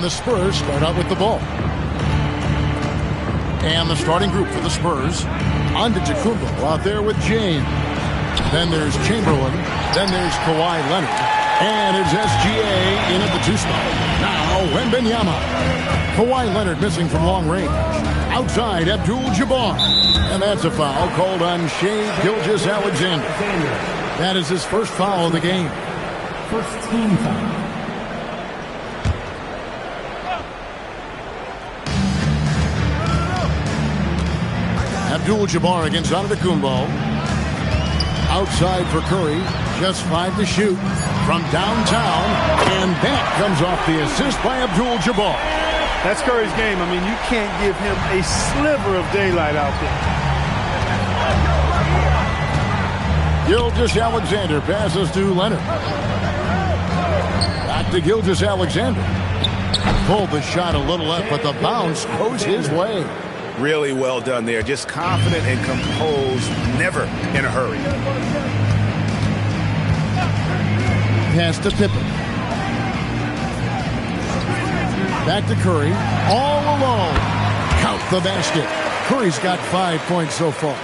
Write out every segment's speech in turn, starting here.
And the Spurs start out with the ball. And the starting group for the Spurs. Antetokounmpo out there with James. Then there's Chamberlain. Then there's Kawhi Leonard. And it's SGA in at the 2 spot. Now Wembanyama. Kawhi Leonard missing from long range. Outside Abdul-Jabbar. And that's a foul called on Shai Gilgeous-Alexander. That is his first foul of the game. First team foul. Abdul-Jabbar against Antetokounmpo. Outside for Curry. Just 5 to shoot from downtown. And that comes off the assist by Abdul-Jabbar. That's Curry's game. I mean, you can't give him a sliver of daylight out there. Gilgeous-Alexander passes to Leonard. Back to Gilgeous-Alexander. Pulled the shot a little left, but the bounce goes his way. Really well done there. Just confident and composed, never in a hurry. Pass to Pippen. Back to Curry. All alone. Count the basket. Curry's got 5 points so far.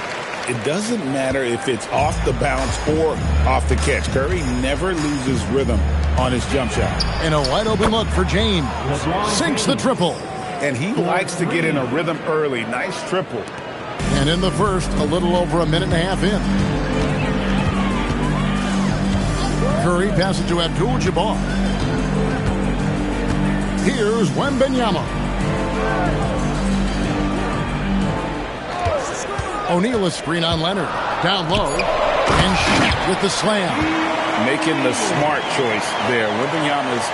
It doesn't matter if it's off the bounce or off the catch. Curry never loses rhythm on his jump shot. And a wide open look for James. Sinks the triple. And he likes to get in a rhythm early. Nice triple. And in the first, a little over a minute and a half in. Curry passes to Abdul-Jabbar. Here's Wembanyama. O'Neal a screen on Leonard. Down low. And Shaq with the slam. Making the smart choice there. Wembanyama's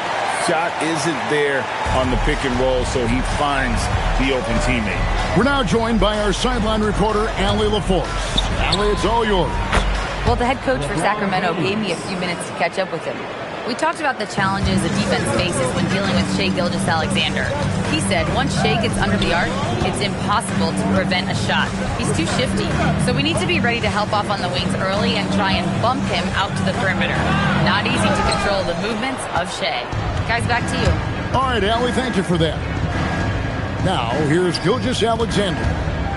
shot isn't there on the pick and roll, so he finds the open teammate. We're now joined by our sideline reporter, Allie LaForce. Allie, it's all yours. Well, the head coach for Sacramento gave me a few minutes to catch up with him. We talked about the challenges the defense faces when dealing with Shai Gilgeous-Alexander. He said once Shai gets under the arc, it's impossible to prevent a shot. He's too shifty, so we need to be ready to help off on the wings early and try and bump him out to the perimeter. Not easy to control the movements of Shai. Guys, back to you. All right, Allie, thank you for that. Now, here's Gilgeous-Alexander.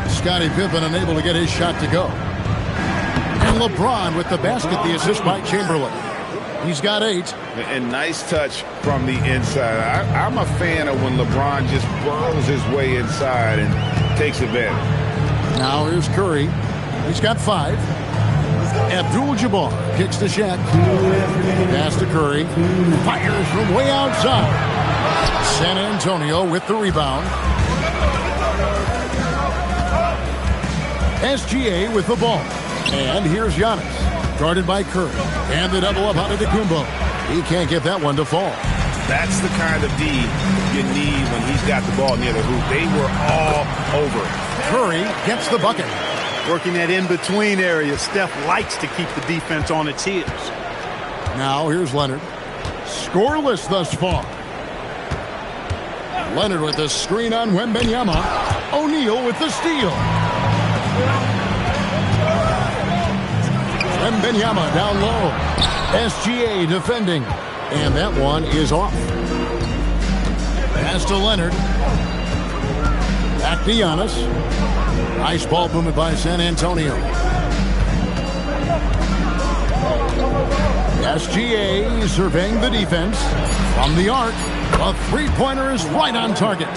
Scottie Pippen unable to get his shot to go. And LeBron with the basket, the assist by Chamberlain. He's got 8. And nice touch from the inside. I'm a fan of when LeBron just burrows his way inside and takes advantage. Now here's Curry. He's got 5. Abdul-Jabbar kicks to Shaq. Pass to Curry. Fires from way outside. San Antonio with the rebound. SGA with the ball. And here's Giannis. Guarded by Curry. And the double up out of Antetokounmpo. He can't get that one to fall. That's the kind of D you need when he's got the ball near the hoop. They were all over it. Curry gets the bucket. Working that in-between area. Steph likes to keep the defense on its heels. Now here's Leonard. Scoreless thus far. Leonard with the screen on Wembanyama. O'Neal with the steal. Wembanyama down low. SGA defending. And that one is off. Pass to Leonard. Back to Giannis. Nice ball movement by San Antonio. SGA surveying the defense. From the arc, a three-pointer is right on target.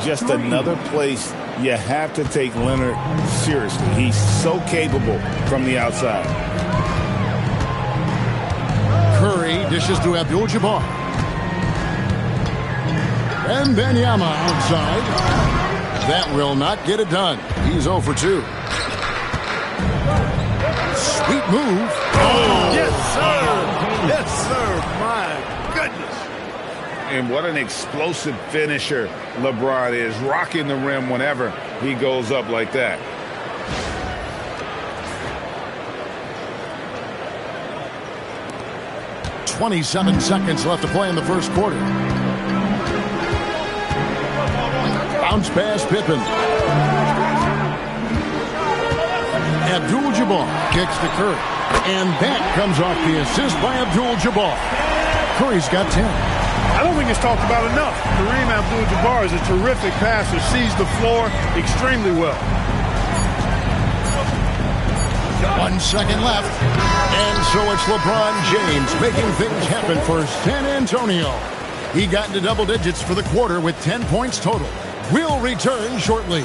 Just another place you have to take Leonard seriously. He's so capable from the outside. Curry dishes to Abdul-Jabbar. And Wembanyama outside. That will not get it done. He's 0 for 2. Sweet move. Oh, yes, sir. Yes, sir. My goodness. And what an explosive finisher LeBron is, rocking the rim whenever he goes up like that. .27 seconds left to play in the first quarter. Bounce pass, Pippen. Abdul-Jabbar kicks to Curry. And that comes off the assist by Abdul-Jabbar. Curry's got 10. I don't think it's talked about enough. Kareem Abdul-Jabbar is a terrific passer, sees the floor extremely well. 1 second left. And so it's LeBron James making things happen for San Antonio. He got into double digits for the quarter with 10 points total. We'll return shortly.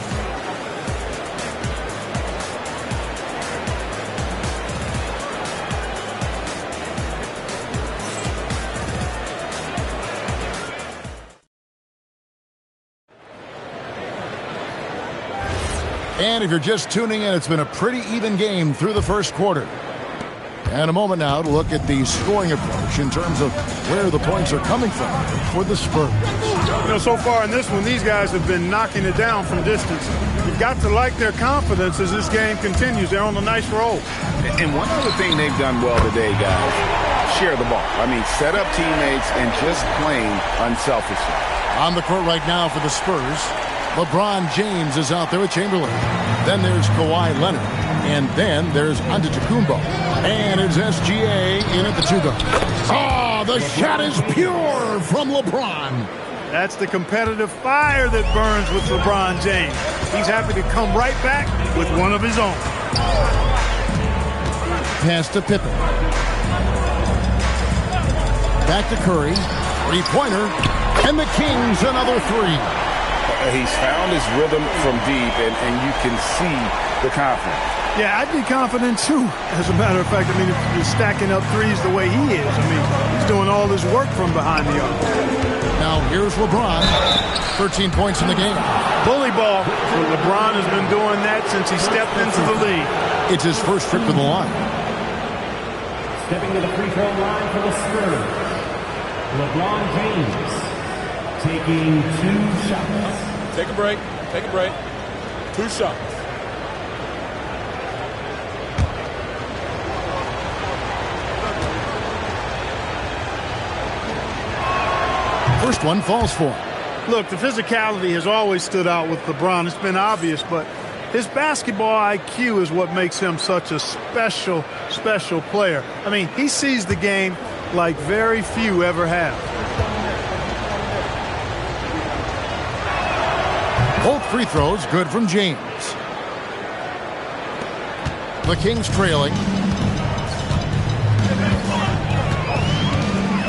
And if you're just tuning in, it's been a pretty even game through the first quarter. And a moment now to look at the scoring approach in terms of where the points are coming from for the Spurs. You know, so far in this one, these guys have been knocking it down from distance. You've got to like their confidence as this game continues. They're on a nice roll. And one other thing they've done well today, guys, share the ball. I mean, set up teammates and just playing unselfishly. On the court right now for the Spurs, LeBron James is out there with Chamberlain. Then there's Kawhi Leonard. And then there's Antetokounmpo. And it's SGA in at the two-guard. Oh, the shot is pure from LeBron. That's the competitive fire that burns with LeBron James. He's happy to come right back with one of his own. Pass to Pippen. Back to Curry. Three-pointer. And the Kings another three. He's found his rhythm from deep, and you can see the confidence. Yeah, I'd be confident, too. As a matter of fact, I mean, if you're stacking up threes the way he is, I mean, he's doing all his work from behind the arc. Now, here's LeBron. 13 points in the game. Bully ball. LeBron has been doing that since he stepped into the league. It's his first trip to the line. Stepping to the free throw line for the Spurs, LeBron James taking 2 shots. Take a break. Take a break. 2 shots. First one falls for him. Look, the physicality has always stood out with LeBron. It's been obvious, but his basketball IQ is what makes him such a special, special player. I mean, he sees the game like very few ever have. Both free throws good from James. The Kings trailing.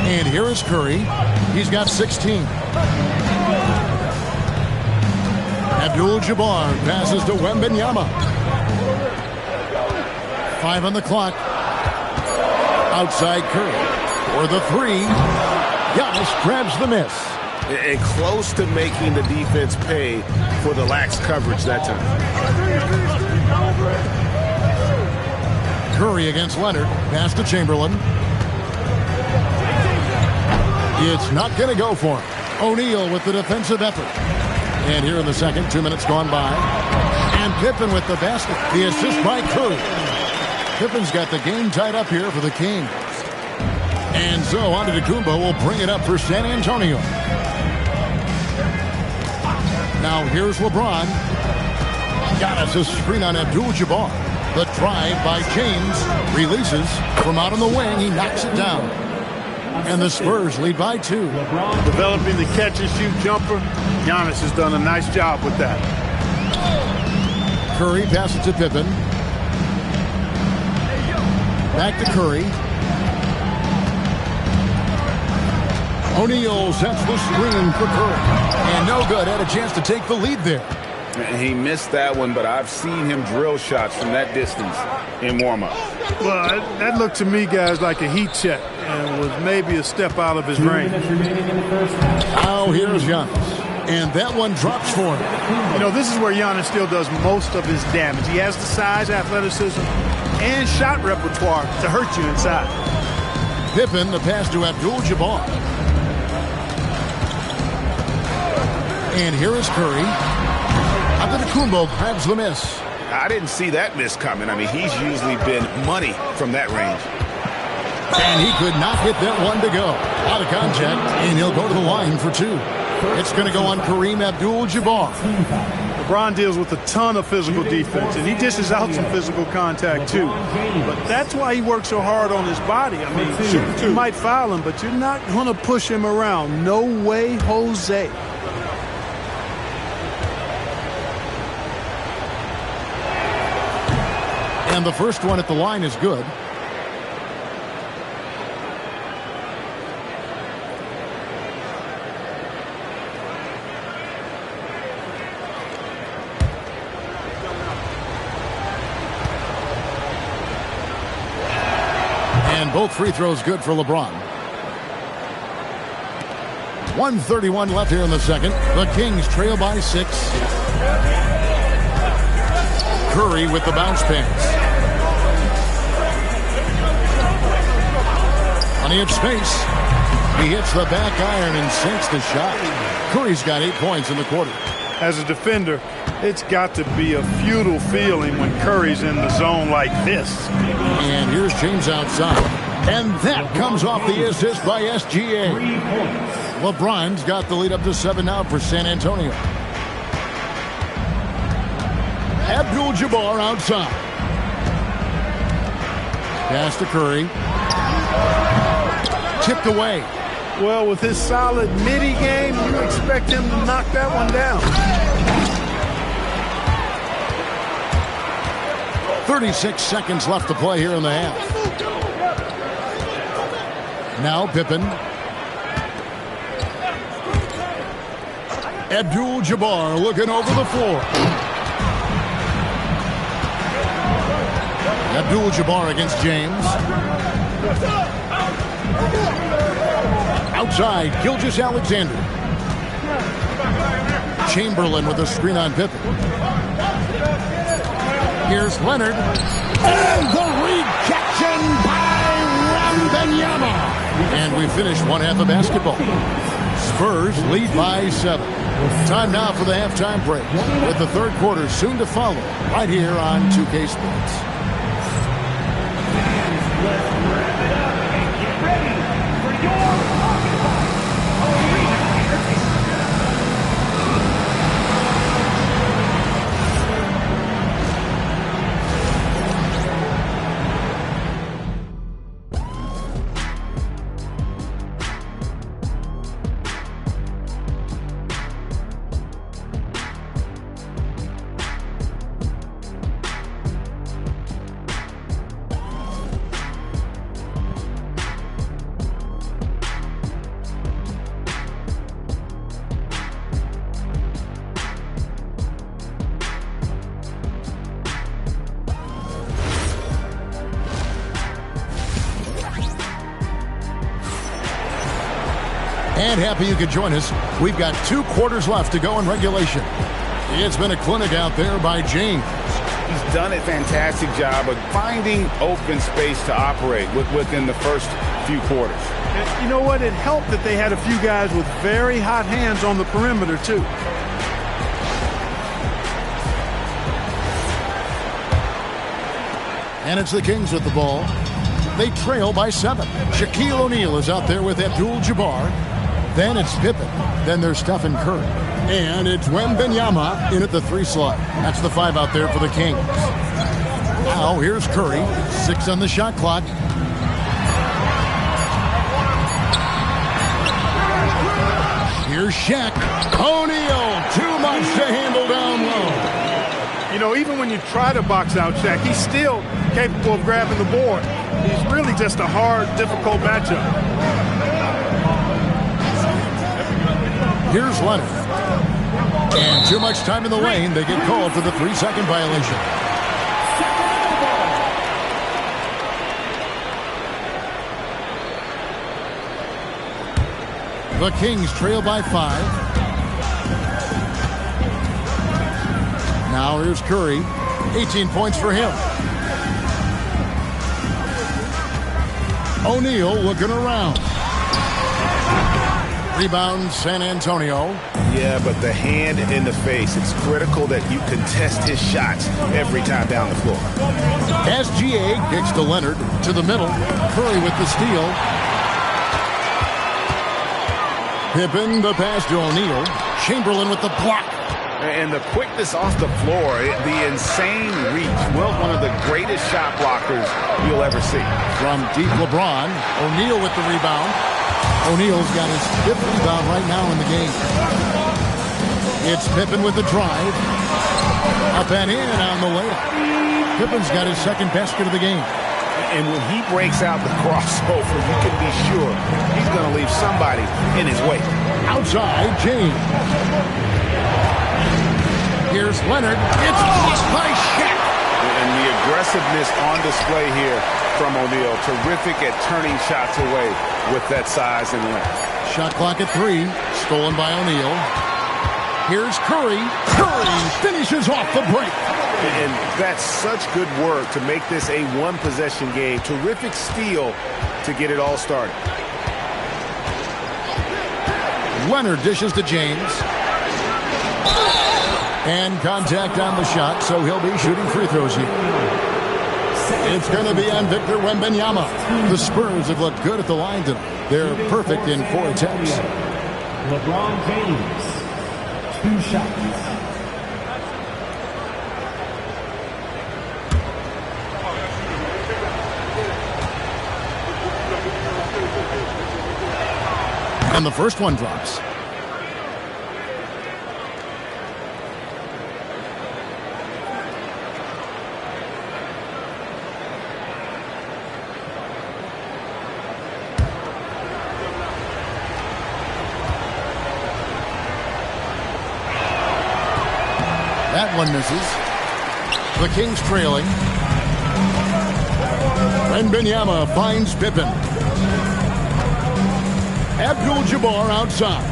And here is Curry. He's got 16. Abdul-Jabbar passes to Wembanyama. 5 on the clock. Outside Curry. For the three. Giannis grabs the miss. And close to making the defense pay for the lax coverage that time. Curry against Leonard. Pass to Chamberlain. It's not going to go for him. O'Neal with the defensive effort. And here in the second, 2 minutes gone by. And Pippen with the basket. The assist by Curry. Pippen's got the game tied up here for the Kings. And so Antetokounmpo will bring it up for San Antonio. Now here's LeBron. Giannis a screen on Abdul-Jabbar. The drive by James. Releases from out on the wing. He knocks it down. And the Spurs lead by 2. Developing the catch-and-shoot jumper. Giannis has done a nice job with that. Curry passes to Pippen. Back to Curry. O'Neal sets the screen for Curry. And no good. Had a chance to take the lead there. He missed that one, but I've seen him drill shots from that distance in warm-up. Well, that looked to me, guys, like a heat check and was maybe a step out of his range. Now here's Giannis. And that one drops for him. You know, this is where Giannis still does most of his damage. He has the size, athleticism, and shot repertoire to hurt you inside. Pippen, the pass to Abdul-Jabbar. And here is Curry. Antetokounmpo grabs the miss. I didn't see that miss coming. I mean, he's usually been money from that range. And he could not hit that one to go. Out of contact, and he'll go to the line for 2. It's going to go on Kareem Abdul-Jabbar. Bron deals with a ton of physical defense, and he dishes out some physical contact too. But that's why he works so hard on his body. I mean, sure, you might foul him, but you're not going to push him around. No way, Jose. And the first one at the line is good. And both free throws good for LeBron. 1:31 left here in the second. The Kings trail by 6. Curry with the bounce pass. Plenty of space. He hits the back iron and sinks the shot. Curry's got 8 points in the quarter. As a defender, it's got to be a futile feeling when Curry's in the zone like this. And here's James outside. And that comes off the assist by SGA. LeBron's got the lead up to 7 now for San Antonio. Abdul-Jabbar outside. Pass to Curry. Tipped away. Well, with his solid midi game, you expect him to knock that one down. 36 seconds left to play here in the half. Now Pippen. Abdul-Jabbar looking over the floor. Abdul-Jabbar against James. Outside, Gilgeous-Alexander. Chamberlain with a screen on Pippen. Here's Leonard. And the rejection by Wembanyama. And we finish one half of basketball. Spurs lead by 7. Time now for the halftime break, with the third quarter soon to follow, right here on 2K Sports. And happy you could join us. We've got 2 quarters left to go in regulation. It's been a clinic out there by James. He's done a fantastic job of finding open space to operate within the first few quarters. And you know what? It helped that they had a few guys with very hot hands on the perimeter, too. And it's the Kings with the ball. They trail by 7. Shaquille O'Neal is out there with Abdul-Jabbar. Then it's Pippen. Then there's Stephen Curry. And it's Wembanyama in at the 3 slot. That's the 5 out there for the Kings. Now here's Curry. 6 on the shot clock. Here's Shaq. O'Neal. Too much to handle down low. You know, even when you try to box out Shaq, he's still capable of grabbing the board. He's really just a hard, difficult matchup. Here's Leonard. And too much time in the lane. They get called for the 3-second violation. The Kings trail by 5. Now here's Curry. 18 points for him. O'Neal looking around. Rebound, San Antonio. Yeah, but the hand in the face. It's critical that you contest his shots every time down the floor. SGA kicks to Leonard. To the middle. Curry with the steal. Pippen, the pass to O'Neal. Chamberlain with the block. And the quickness off the floor, the insane reach. Well, one of the greatest shot blockers you'll ever see. From deep LeBron, O'Neal with the rebound. O'Neal's got his 5th rebound right now in the game. It's Pippen with the drive. Up and in on the layup. Pippen's got his 2nd basket of the game. And when he breaks out the crossover, you can be sure he's going to leave somebody in his way. Outside, James. Here's Leonard. It's blocked by Shaq. And the aggressiveness on display here from O'Neal. Terrific at turning shots away with that size and length. Shot clock at 3. Stolen by O'Neal. Here's Curry. Curry finishes off the break. And that's such good work to make this a one-possession game. Terrific steal to get it all started. Leonard dishes to James. And contact on the shot, so he'll be shooting free throws here. It's going to be on Victor Wembanyama. The Spurs have looked good at the line tonight. They're perfect in 4 attempts. LeBron James, 2 shots. And the first one drops. That one misses. The Kings trailing. Wembanyama finds Pippen. Abdul-Jabbar outside.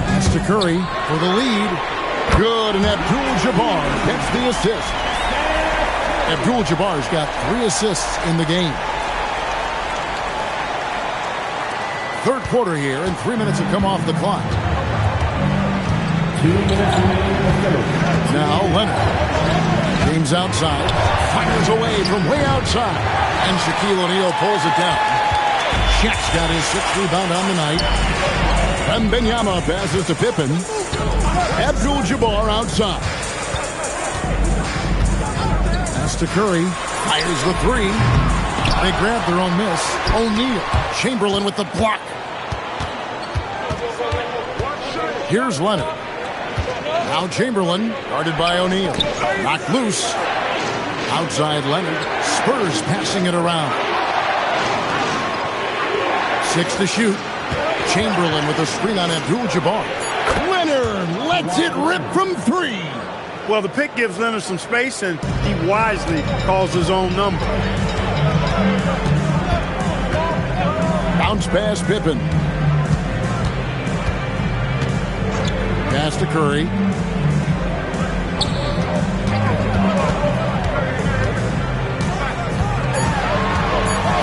That's to Curry for the lead. Good, and Abdul-Jabbar gets the assist. Abdul-Jabbar's got 3 assists in the game. 3rd quarter here, and 3 minutes have come off the clock. 2 minutes remaining in the 3rd. Now Leonard. James outside. Fires away from way outside. And Shaquille O'Neal pulls it down. Shaq's got his 6th rebound on the night. Wembanyama passes to Pippen. Abdul-Jabbar outside. Pass to Curry. Fires the 3. They grab their own miss. O'Neal. Chamberlain with the block. Here's Leonard. Now Chamberlain, guarded by O'Neal. Knocked loose. Outside Leonard. Spurs passing it around. 6 to shoot. Chamberlain with a screen on Abdul-Jabbar. Leonard lets it rip from 3. Well, the pick gives Leonard some space, and he wisely calls his own number. Bounce pass Pippen. Pass to Curry.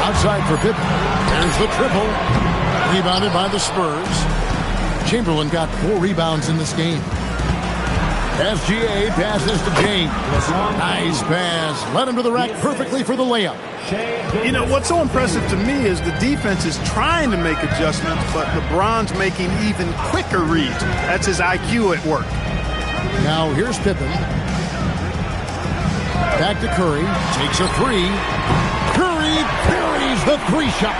Outside for Pippen. There's the triple. Rebounded by the Spurs. Chamberlain got 4 rebounds in this game. SGA passes to James. Nice pass. Led him to the rack perfectly for the layup. You know, what's so impressive to me is the defense is trying to make adjustments, but LeBron's making even quicker reads. That's his IQ at work. Now here's Pippen. Back to Curry. Takes a 3. Curry buries the 3-shot.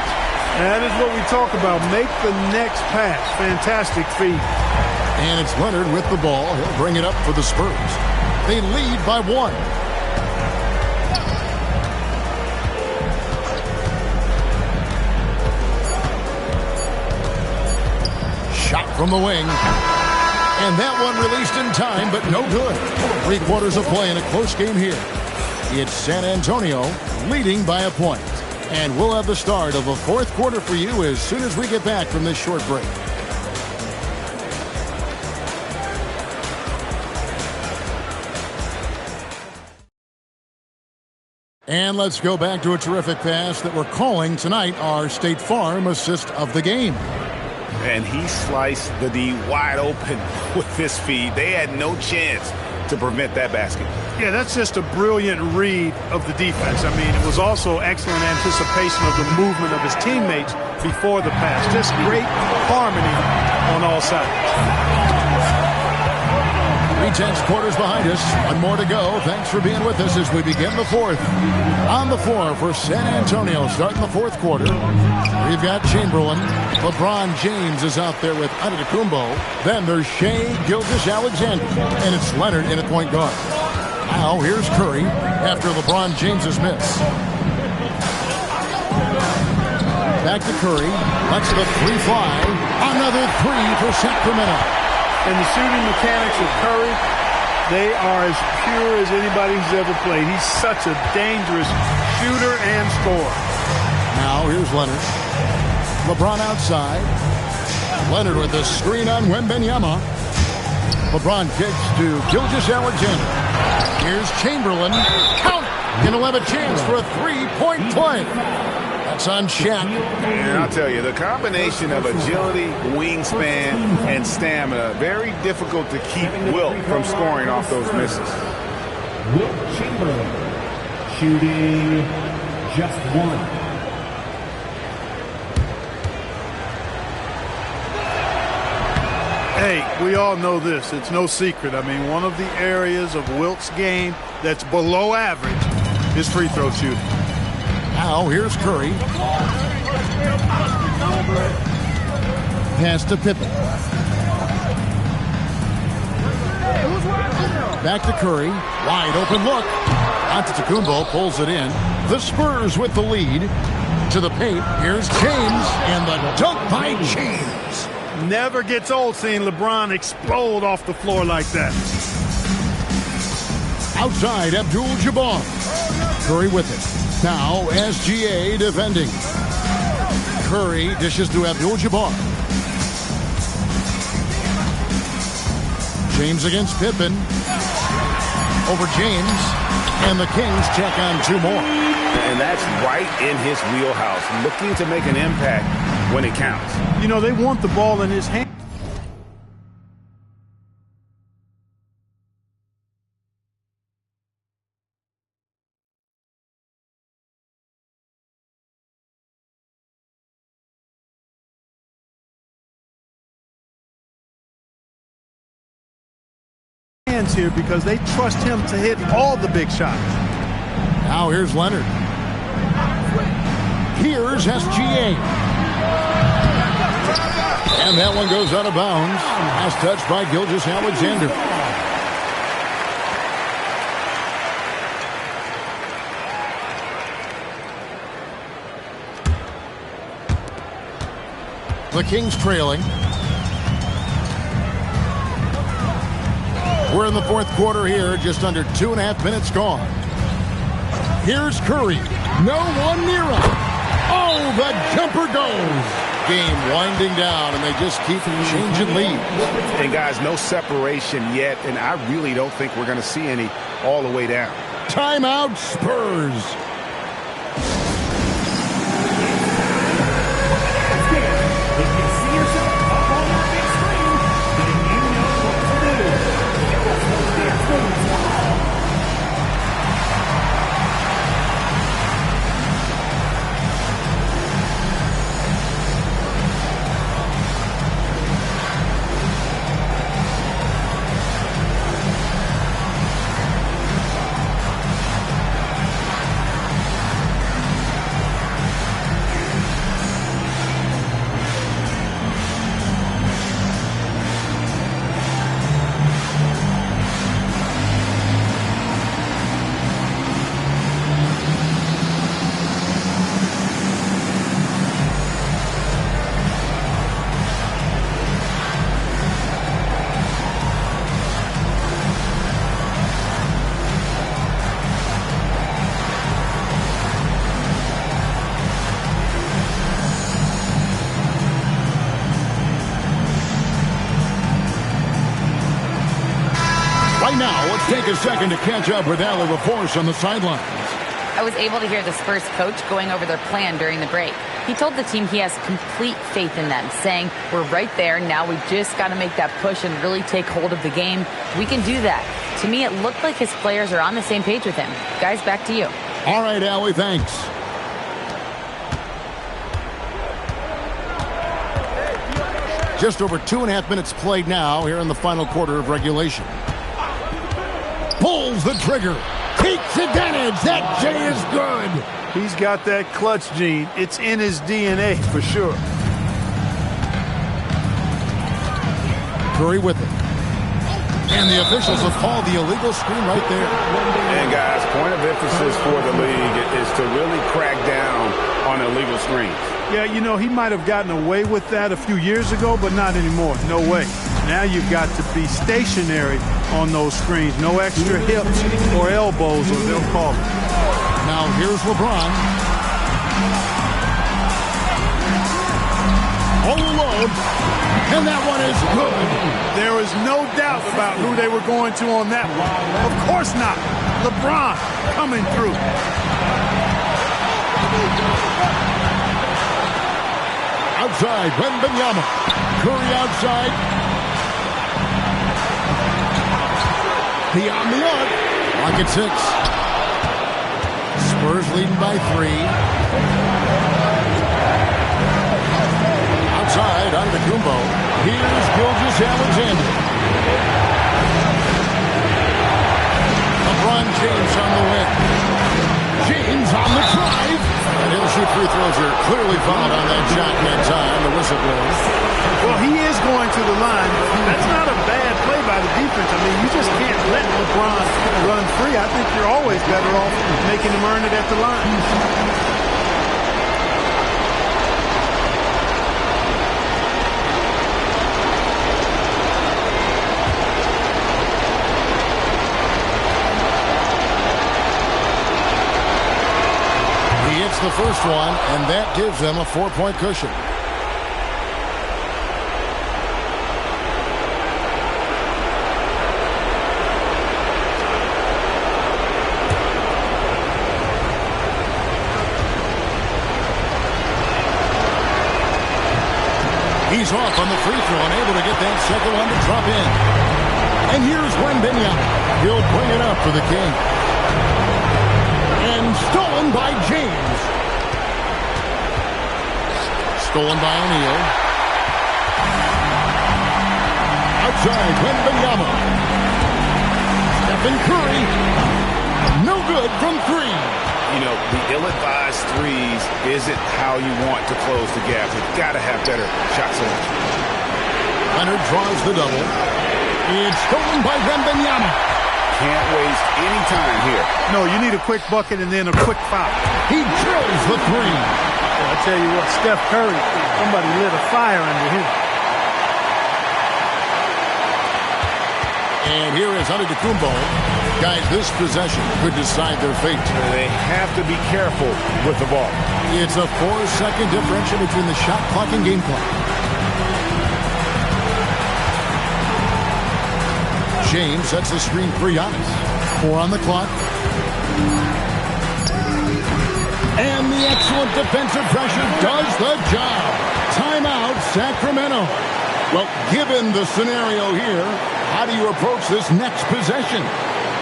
That is what we talk about. Make the next pass. Fantastic feed. And it's Leonard with the ball. He'll bring it up for the Spurs. They lead by 1. Shot from the wing. And that one released in time, but no good. 3 quarters of play in a close game here. It's San Antonio leading by a point. And we'll have the start of the 4th quarter for you as soon as we get back from this short break. And let's go back to a terrific pass that we're calling tonight our State Farm assist of the game. And he sliced the D wide open with this feed. They had no chance to prevent that basket. Yeah, that's just a brilliant read of the defense. I mean, it was also excellent anticipation of the movement of his teammates before the pass. Just great harmony on all sides. 3/10 quarters behind us. One more to go. Thanks for being with us as we begin the fourth. On the floor for San Antonio, starting the fourth quarter. We've got Chamberlain. LeBron James is out there with Antetokounmpo. Then there's Shai Gilgeous-Alexander. And it's Leonard in at point guard. Now here's Curry after LeBron James's miss. Back to Curry. Lets the three fly. Another three for Sacramento. And the shooting mechanics of Curry, they are as pure as anybody who's ever played. He's such a dangerous shooter and scorer. Now here's Leonard. LeBron outside. Leonard with the screen on Wembanyama. LeBron kicks to Gilgeous-Alexander. Here's Chamberlain. Count it! Gonna have a chance for a three-point play. That's on Shaq. And I'll tell you, the combination of agility, wingspan, and stamina, very difficult to keep Wilt from scoring off those misses. Wilt Chamberlain shooting just one. Hey, we all know this. It's no secret. I mean, one of the areas of Wilt's game that's below average is free throw shooting. Now here's Curry. Pass to Pippen. Back to Curry. Wide open look. Antetokounmpo pulls it in. The Spurs with the lead. To the paint. Here's James. And the dunk by James. Never gets old seeing LeBron explode off the floor like that. Outside, Abdul-Jabbar. Curry with it. Now, SGA defending. Curry dishes to Abdul-Jabbar. James against Pippen. Over James. And the Kings check on two more. And that's right in his wheelhouse, looking to make an impact when it counts. You know, they want the ball in his hand. Here because they trust him to hit all the big shots. Now here's Leonard. Here's SGA. And that one goes out of bounds. Last touch by Gilgeous-Alexander. The Kings trailing. We're in the fourth quarter here, just under 2.5 minutes gone. Here's Curry. No one near him. Oh, the jumper goes. Game winding down, and they just keep changing leads. And guys, no separation yet, and I really don't think we're going to see any all the way down. Timeout, Spurs. Now, let's take a second to catch up with Allie LaForce on the sidelines. I was able to hear the Spurs coach going over their plan during the break. He told the team he has complete faith in them, saying, we're right there. Now we just got to make that push and really take hold of the game. We can do that. To me, it looked like his players are on the same page with him. Guys, back to you. All right, Allie, thanks. Just over 2.5 minutes played now here in the final quarter of regulation. Pulls the trigger. Takes advantage. That J is good. He's got that clutch gene. It's in his DNA for sure. Curry with it. And the officials have called the illegal screen right there. And guys, point of emphasis for the league is to really crack down on illegal screens. Yeah, you know, he might have gotten away with that a few years ago, but not anymore. No way. Now you've got to be stationary on those screens. No extra hips or elbows, or they'll call it. Now here's LeBron. All alone. And that one is good. There is no doubt about who they were going to on that one. Of course not. LeBron coming through. Outside, Wembanyama. Curry outside. Beyond the arc. Lock at 6. Spurs leading by 3. Outside, Antetokounmpo. Here's Gilgeous-Alexander. LeBron James on the win. James on the drive. And he'll shoot free throws here. Clearly fouled on that shot in that time. The whistle blows. Well, he is going to the line. That's not a bad play by the defense. I mean, you just can't let LeBron run free. I think you're always better off making him earn it at the line. The first one, and that gives them a 4-point cushion. He's off on the free throw, unable to get that second one to drop in. And here's Wembanyama. He'll bring it up for the King. And stolen by James. Stolen by O'Neal. Outside, Wembanyama. Stephen Curry. No good from 3. You know, the ill-advised threes isn't how you want to close the gap. You've got to have better shot selection. Leonard draws the double. It's stolen by Wembanyama. Can't waste any time here. No, you need a quick bucket and then a quick foul. He drills the 3. I tell you what, Steph Curry, somebody lit a fire under him. And here is Antetokounmpo. Guys, this possession could decide their fate. They have to be careful with the ball. It's a 4-second differential between the shot clock and game clock. James sets the screen for Giannis. 4 on the clock. And the excellent defensive pressure does the job. Timeout, Sacramento. Well, given the scenario here, how do you approach this next possession?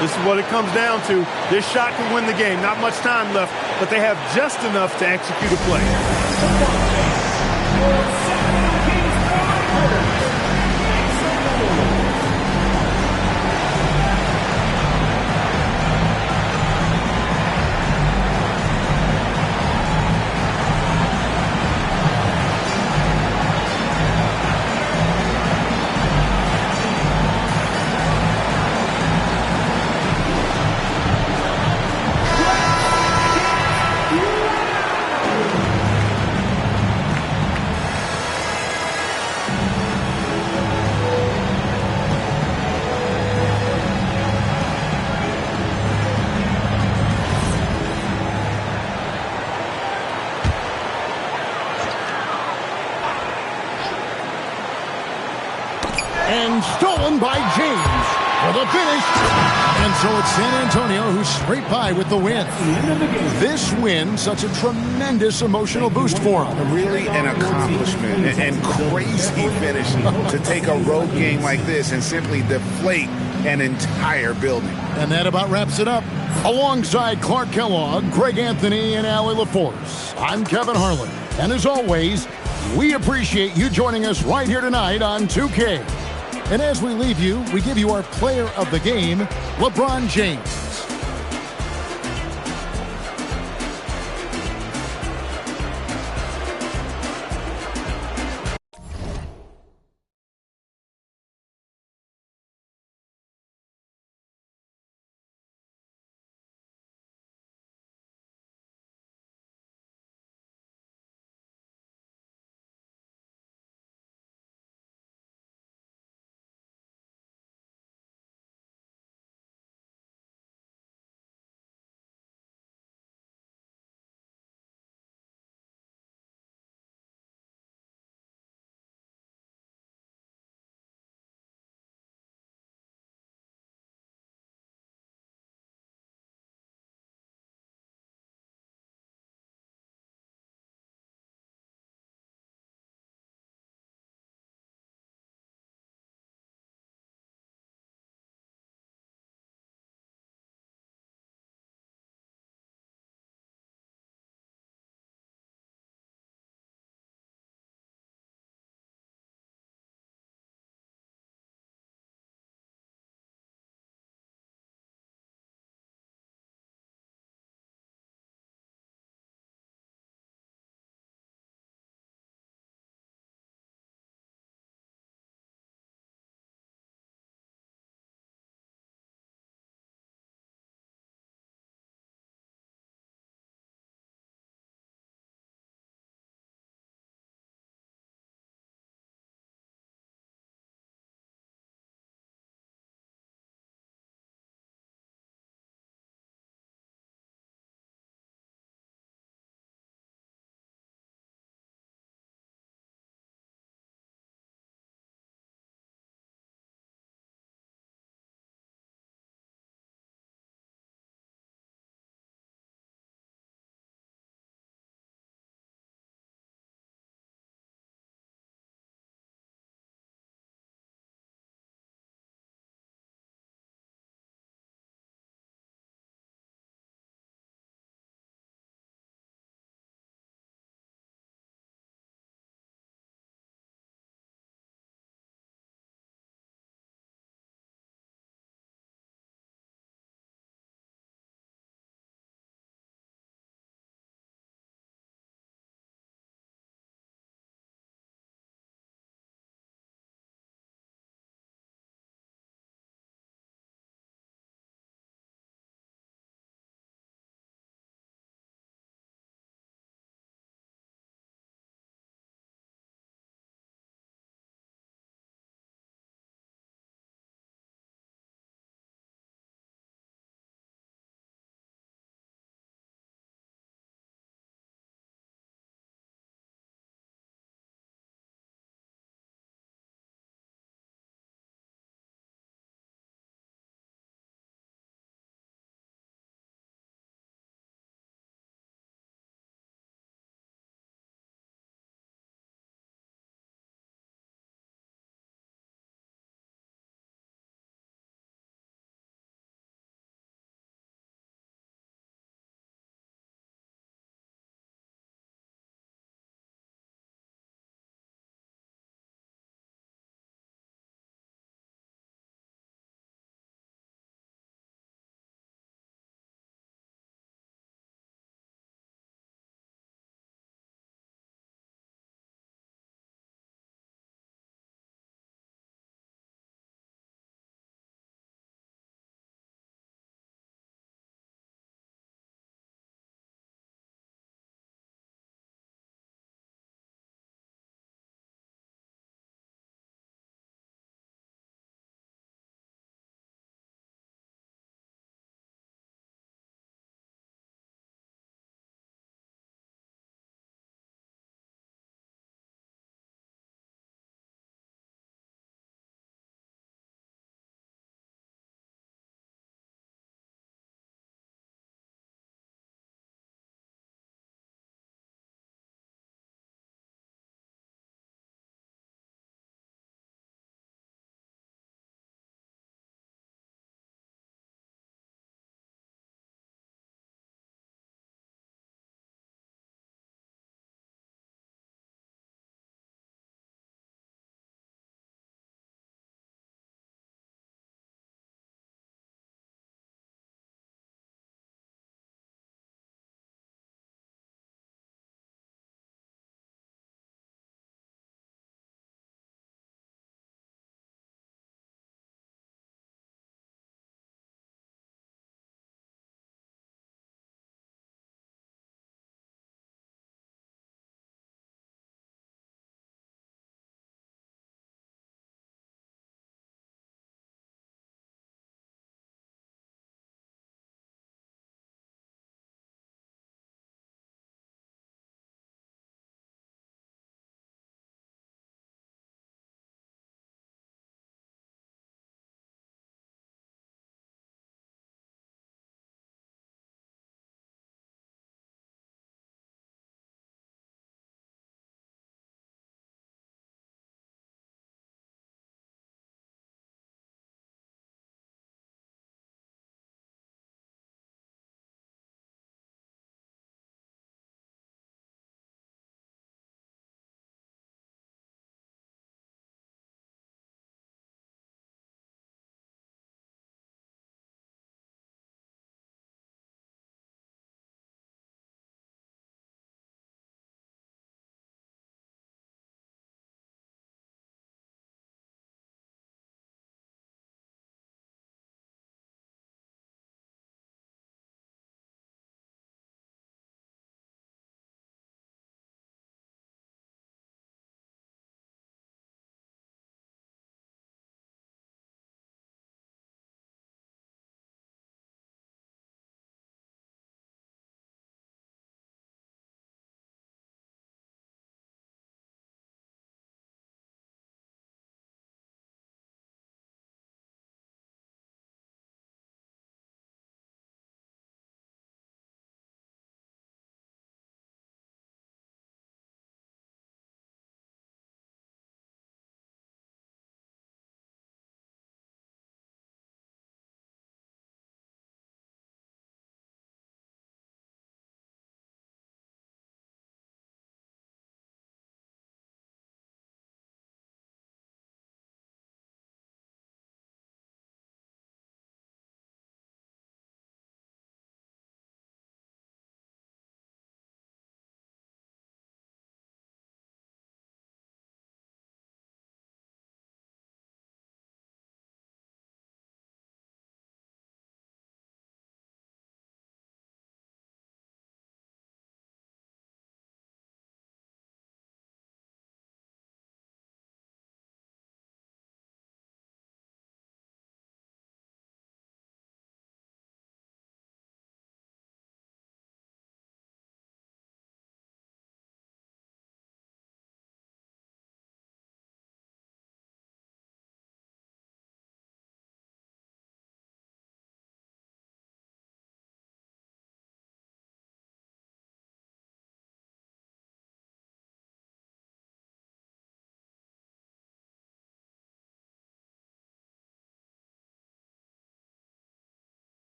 This is what it comes down to. This shot could win the game. Not much time left, but they have just enough to execute a play. And stolen by James for the finish. And so it's San Antonio who's straight by with the win. This win, such a tremendous emotional boost for them. Really an accomplishment and crazy finish to take a road game like this and simply deflate an entire building. And that about wraps it up. Alongside Clark Kellogg, Greg Anthony, and Allie LaForce, I'm Kevin Harlan. And as always, we appreciate you joining us right here tonight on 2K. And as we leave you, we give you our player of the game, LeBron James.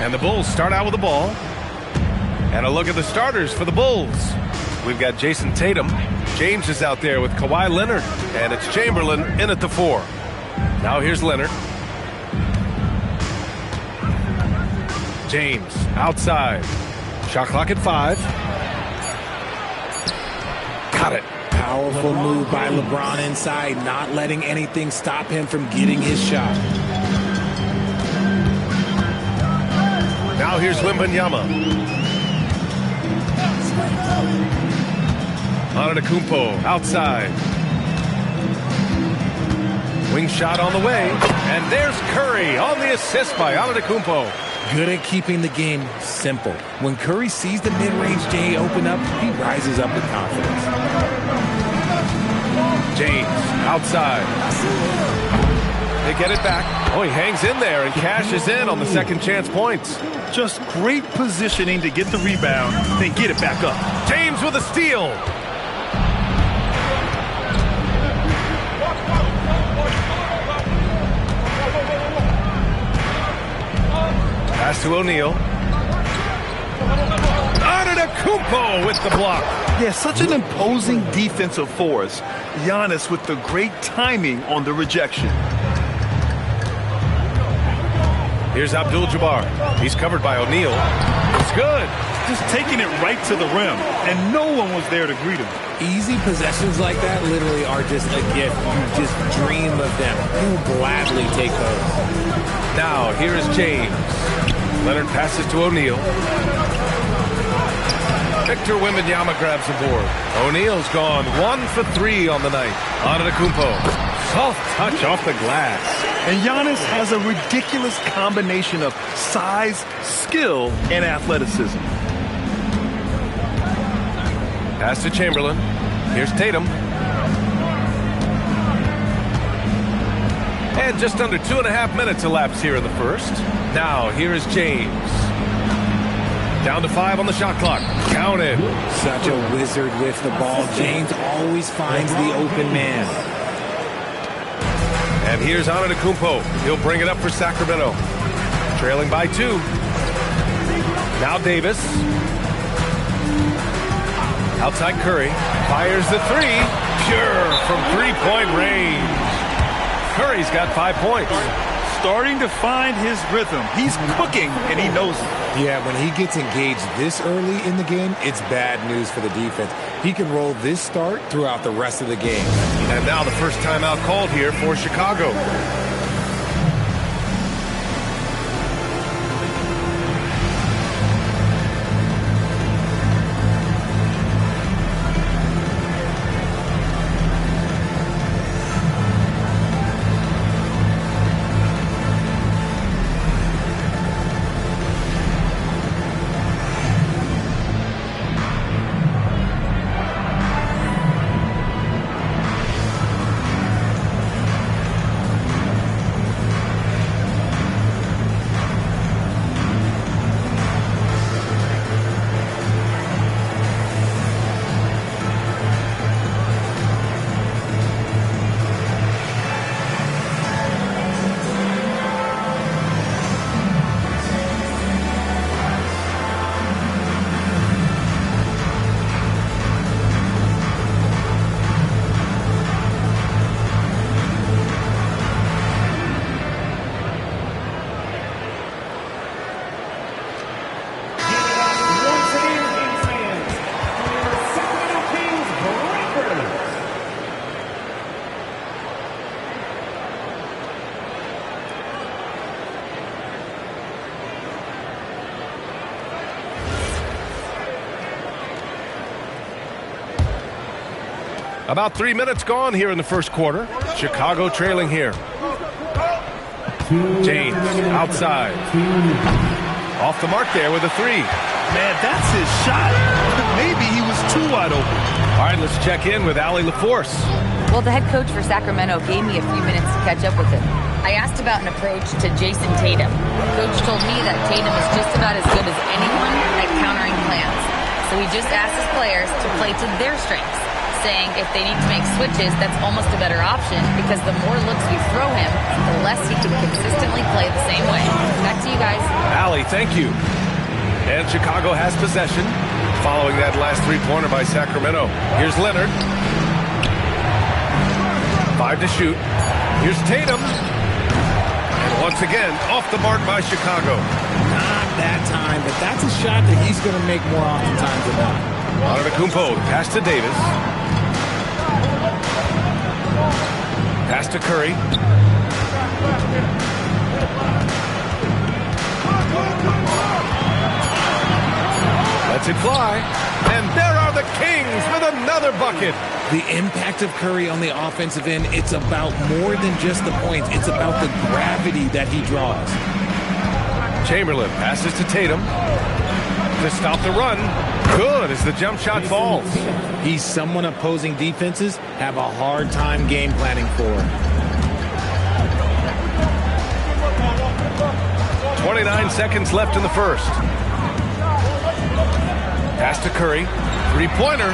And the Bulls start out with the ball. And a look at the starters for the Bulls. We've got Jason Tatum. James is out there with Kawhi Leonard. And it's Chamberlain in at the 4. Now here's Leonard. James outside. Shot clock at 5. Got it. Powerful move by LeBron inside, not letting anything stop him from getting his shot. Now here's Wembanyama. Antetokounmpo outside. Wing shot on the way. And there's Curry on the assist by Antetokounmpo. Good at keeping the game simple. When Curry sees the mid-range J open up, he rises up with confidence. James outside. They get it back. Oh, he hangs in there and cashes in on the second chance points. Just great positioning to get the rebound, then get it back up. James with a steal. Pass to O'Neal. Antetokounmpo with the block. Yeah, such an imposing defensive force. Giannis with the great timing on the rejection. Here's Abdul-Jabbar. He's covered by O'Neal. It's good. Just taking it right to the rim, and no one was there to greet him. Easy possessions like that literally are just a gift. You just dream of them. You gladly take those. Now, here is James. Leonard passes to O'Neal. Victor Wembanyama grabs the board. O'Neal's gone 1 for 3 on the night. Antetokounmpo. Soft touch off the glass. And Giannis has a ridiculous combination of size, skill, and athleticism. Pass to Chamberlain. Here's Tatum. And just under 2.5 minutes elapsed here in the first. Now, here is James. Down to 5 on the shot clock. Counted. Such a wizard with the ball. James always finds the open man. And here's Antetokounmpo. He'll bring it up for Sacramento. Trailing by 2. Now Davis. Outside Curry. Fires the 3. Pure from 3-point range. Curry's got 5 points. Starting to find his rhythm. He's cooking, and he knows it. Yeah, when he gets engaged this early in the game, it's bad news for the defense. He can roll this start throughout the rest of the game. And now the first timeout called here for Chicago. About 3 minutes gone here in the first quarter. Chicago trailing here. James outside. Off the mark there with a 3. Man, that's his shot. Maybe he was too wide open. All right, let's check in with Allie LaForce. Well, the head coach for Sacramento gave me a few minutes to catch up with him. I asked about an approach to Jason Tatum. Coach told me that Tatum is just about as good as anyone at countering plans. So he just asked his players to play to their strengths, saying if they need to make switches, that's almost a better option because the more looks we throw him, the less he can consistently play the same way. Back to you guys. Allie, say thank you. And Chicago has possession following that last three-pointer by Sacramento. Here's Leonard. 5 to shoot. Here's Tatum. And once again, off the mark by Chicago. Not that time, but that's a shot that he's going to make more oftentimes than not. Antetokounmpo, pass to Davis. Pass to Curry. Lets it fly. And there are the Kings with another bucket. The impact of Curry on the offensive end, it's about more than just the points. It's about the gravity that he draws. Chamberlain passes to Tatum to stop the run. Good as the jump shot falls. He's someone opposing defenses have a hard time game planning for. 29 seconds left in the first. Pass to Curry. Three-pointer.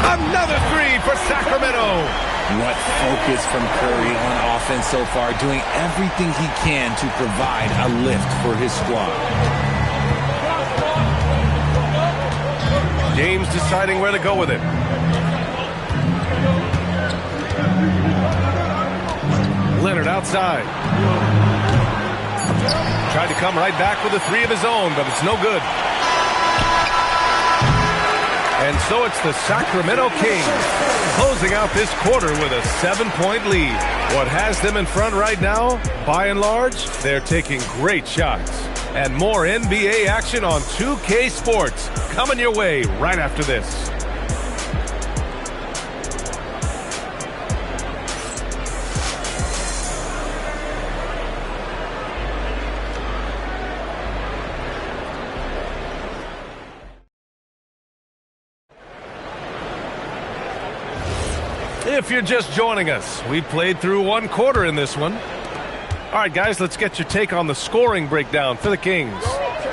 Another three for Sacramento. What focus from Curry on offense so far, doing everything he can to provide a lift for his squad. James deciding where to go with it. Leonard outside. Tried to come right back with a three of his own, but it's no good. And so it's the Sacramento Kings closing out this quarter with a 7-point lead. What has them in front right now, by and large, they're taking great shots. And more NBA action on 2K Sports coming your way right after this. If you're just joining us, we played through one quarter in this one. All right, guys, let's get your take on the scoring breakdown for the Kings.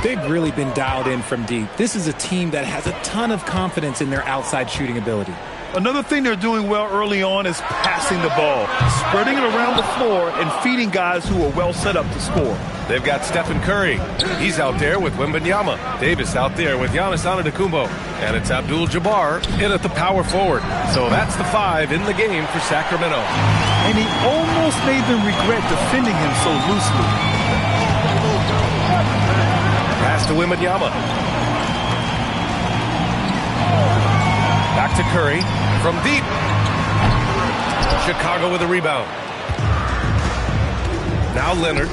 They've really been dialed in from deep. This is a team that has a ton of confidence in their outside shooting ability. Another thing they're doing well early on is passing the ball, spreading it around the floor and feeding guys who are well set up to score. They've got Stephen Curry. He's out there with Wembanyama. Davis out there with Giannis Antetokounmpo. And it's Abdul-Jabbar in at the power forward. So that's the 5 in the game for Sacramento. And he almost made them regret defending him so loosely. Pass to Wembanyama. Back to Curry from deep. Chicago with a rebound. Now Leonard.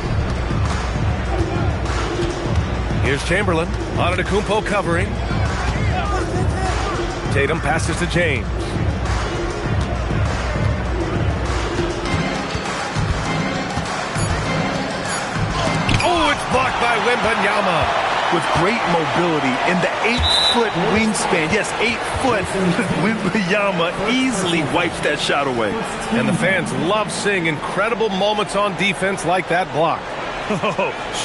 Here's Chamberlain. Antetokounmpo covering. Tatum passes to James. Oh, it's blocked by Wembanyama. With great mobility in the 8-foot wingspan. Yes, 8 foot. Wembanyama easily wipes that shot away. And the fans love seeing incredible moments on defense like that block.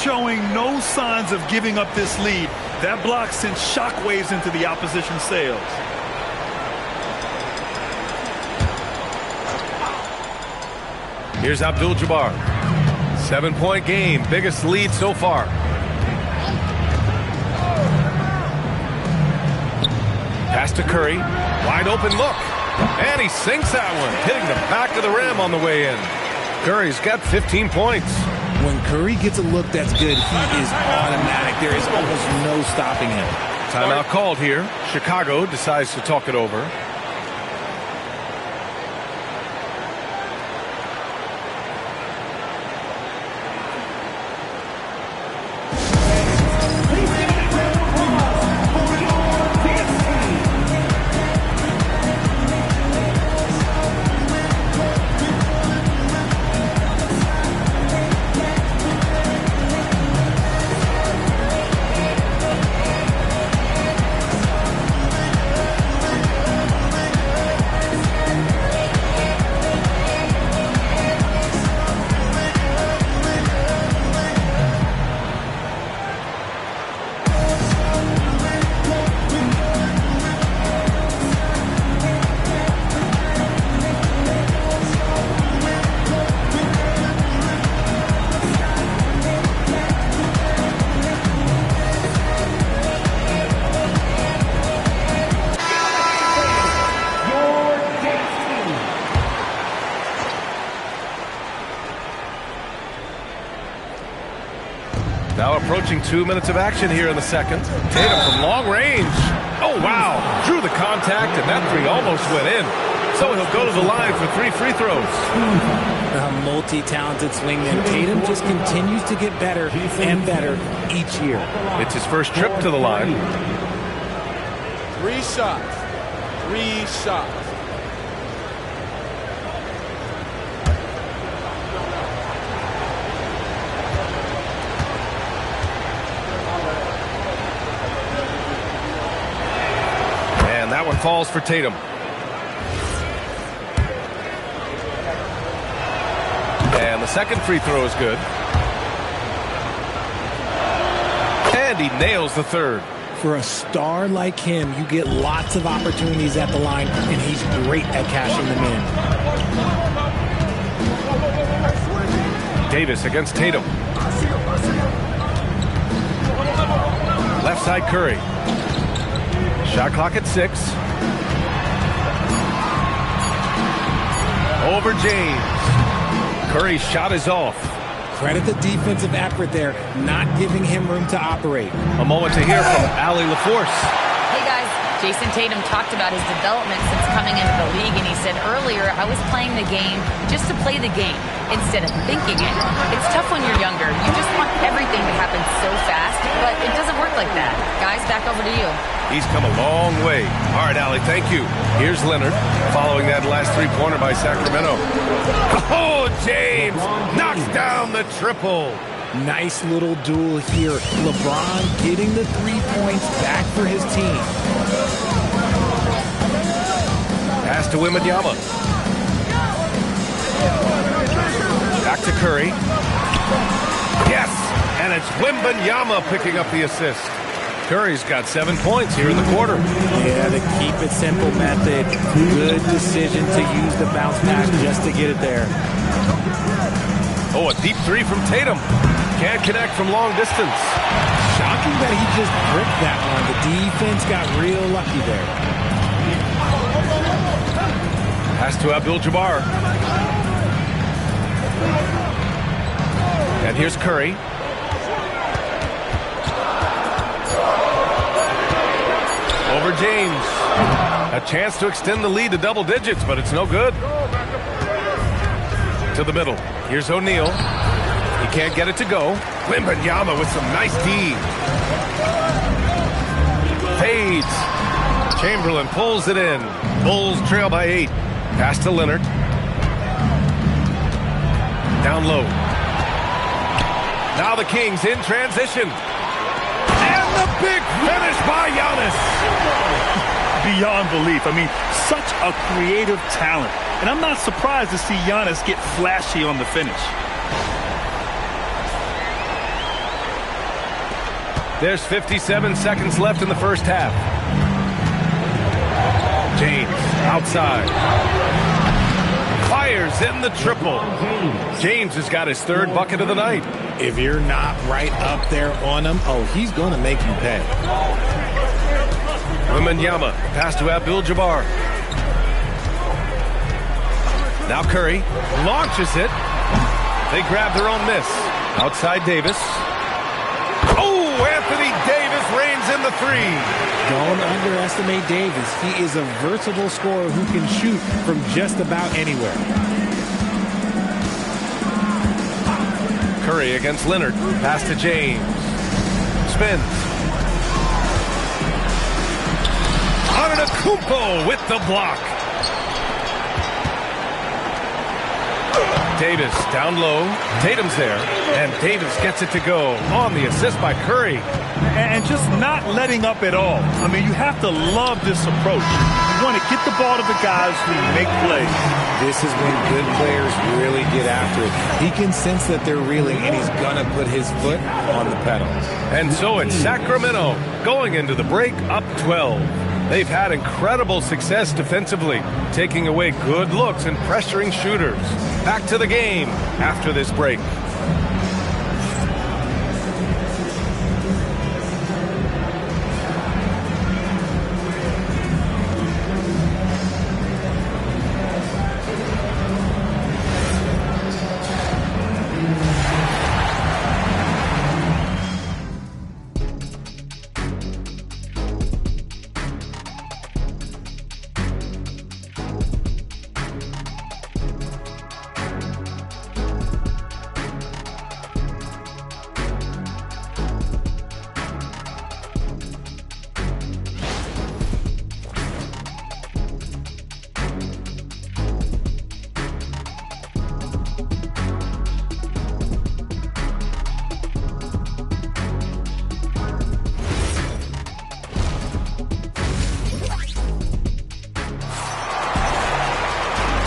Showing no signs of giving up this lead. That block sent shockwaves into the opposition sails. Here's Abdul-Jabbar. 7-point game, biggest lead so far. Pass to Curry, wide open look. And he sinks that one, hitting the back of the rim on the way in. Curry's got 15 points. When Curry gets a look that's good, he is automatic. There is almost no stopping him. Timeout called here. Chicago decides to talk it over. Now approaching 2 minutes of action here in the second. Tatum from long range. Oh, wow. Drew the contact, and that three almost went in. So he'll go to the line for 3 free throws. A multi-talented swingman. Tatum just continues to get better and better each year. It's his first trip to the line. 3 shots. 3 shots. And that one falls for Tatum. And the second free throw is good. And he nails the third. For a star like him, you get lots of opportunities at the line, and he's great at cashing them in. Davis against Tatum. Left side Curry. Shot clock at 6. Over James. Curry's shot is off. Credit the defensive effort there, not giving him room to operate. A moment to hear from Allie LaForce. Hey guys, Jason Tatum talked about his development since coming into the league, and he said earlier, I was playing the game just to play the game instead of thinking it. It's tough when you're younger. You just want everything to happen so fast, but it doesn't work like that. Guys, back over to you. He's come a long way. All right, Allie, thank you. Here's Leonard following that last three-pointer by Sacramento. Oh, James knocks down the triple. Nice little duel here. LeBron getting the 3 points back for his team. Pass to Wembanyama. Back to Curry. Yes, and it's Wembanyama picking up the assist. Curry's got 7 points here in the quarter. Yeah, the keep it simple method. Good decision to use the bounce pass just to get it there. Oh, a deep three from Tatum. Can't connect from long distance. Shocking that he just bricked that one. The defense got real lucky there. Pass to Abdul-Jabbar. And here's Curry. Over James. A chance to extend the lead to double digits, but it's no good. To the middle. Here's O'Neal. He can't get it to go. Wembanyama with some nice D. Fades. Chamberlain pulls it in. Bulls trail by 8. Pass to Leonard. Down low. Now the Kings in transition. And the big finish by Giannis. Beyond belief. I mean, such a creative talent. And I'm not surprised to see Giannis get flashy on the finish. There's 57 seconds left in the first half. James outside. Fires in the triple. James has got his third bucket of the night. If you're not right up there on him, oh, he's going to make you pay. Wembanyama, pass to Abdul-Jabbar. Now Curry launches it. They grab their own miss. Outside Davis. Oh, Anthony Davis reigns in the three. Don't underestimate Davis. He is a versatile scorer who can shoot from just about anywhere. Curry against Leonard. Pass to James. Spins. Antetokounmpo with the block. Davis down low. Tatum's there. And Davis gets it to go on the assist by Curry. And just not letting up at all. I mean, you have to love this approach. You want to get the ball to the guys who make plays. This is when good players really get after it. He can sense that they're reeling, and he's going to put his foot on the pedal. And so it's Sacramento going into the break up 12. They've had incredible success defensively, taking away good looks and pressuring shooters. Back to the game after this break.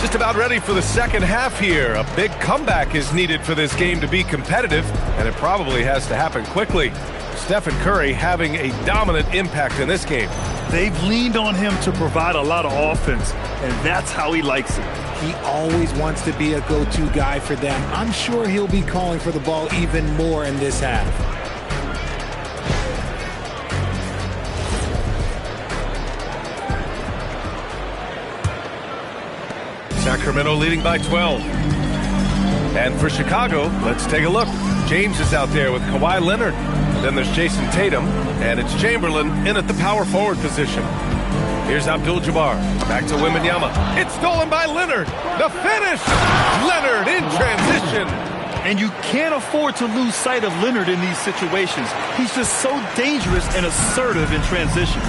just about ready for the second half here. A big comeback is needed for this game to be competitive, and it probably has to happen quickly. Stephen Curry having a dominant impact in this game. They've leaned on him to provide a lot of offense, and that's how he likes it. He always wants to be a go-to guy for them. I'm sure he'll be calling for the ball even more in this half. Sacramento leading by 12. And for Chicago, let's take a look. James is out there with Kawhi Leonard. Then there's Jason Tatum, and it's Chamberlain in at the power forward position. Here's Abdul-Jabbar. Back to Wembanyama. It's stolen by Leonard. The finish! Leonard in transition. And you can't afford to lose sight of Leonard in these situations. He's just so dangerous and assertive in transition.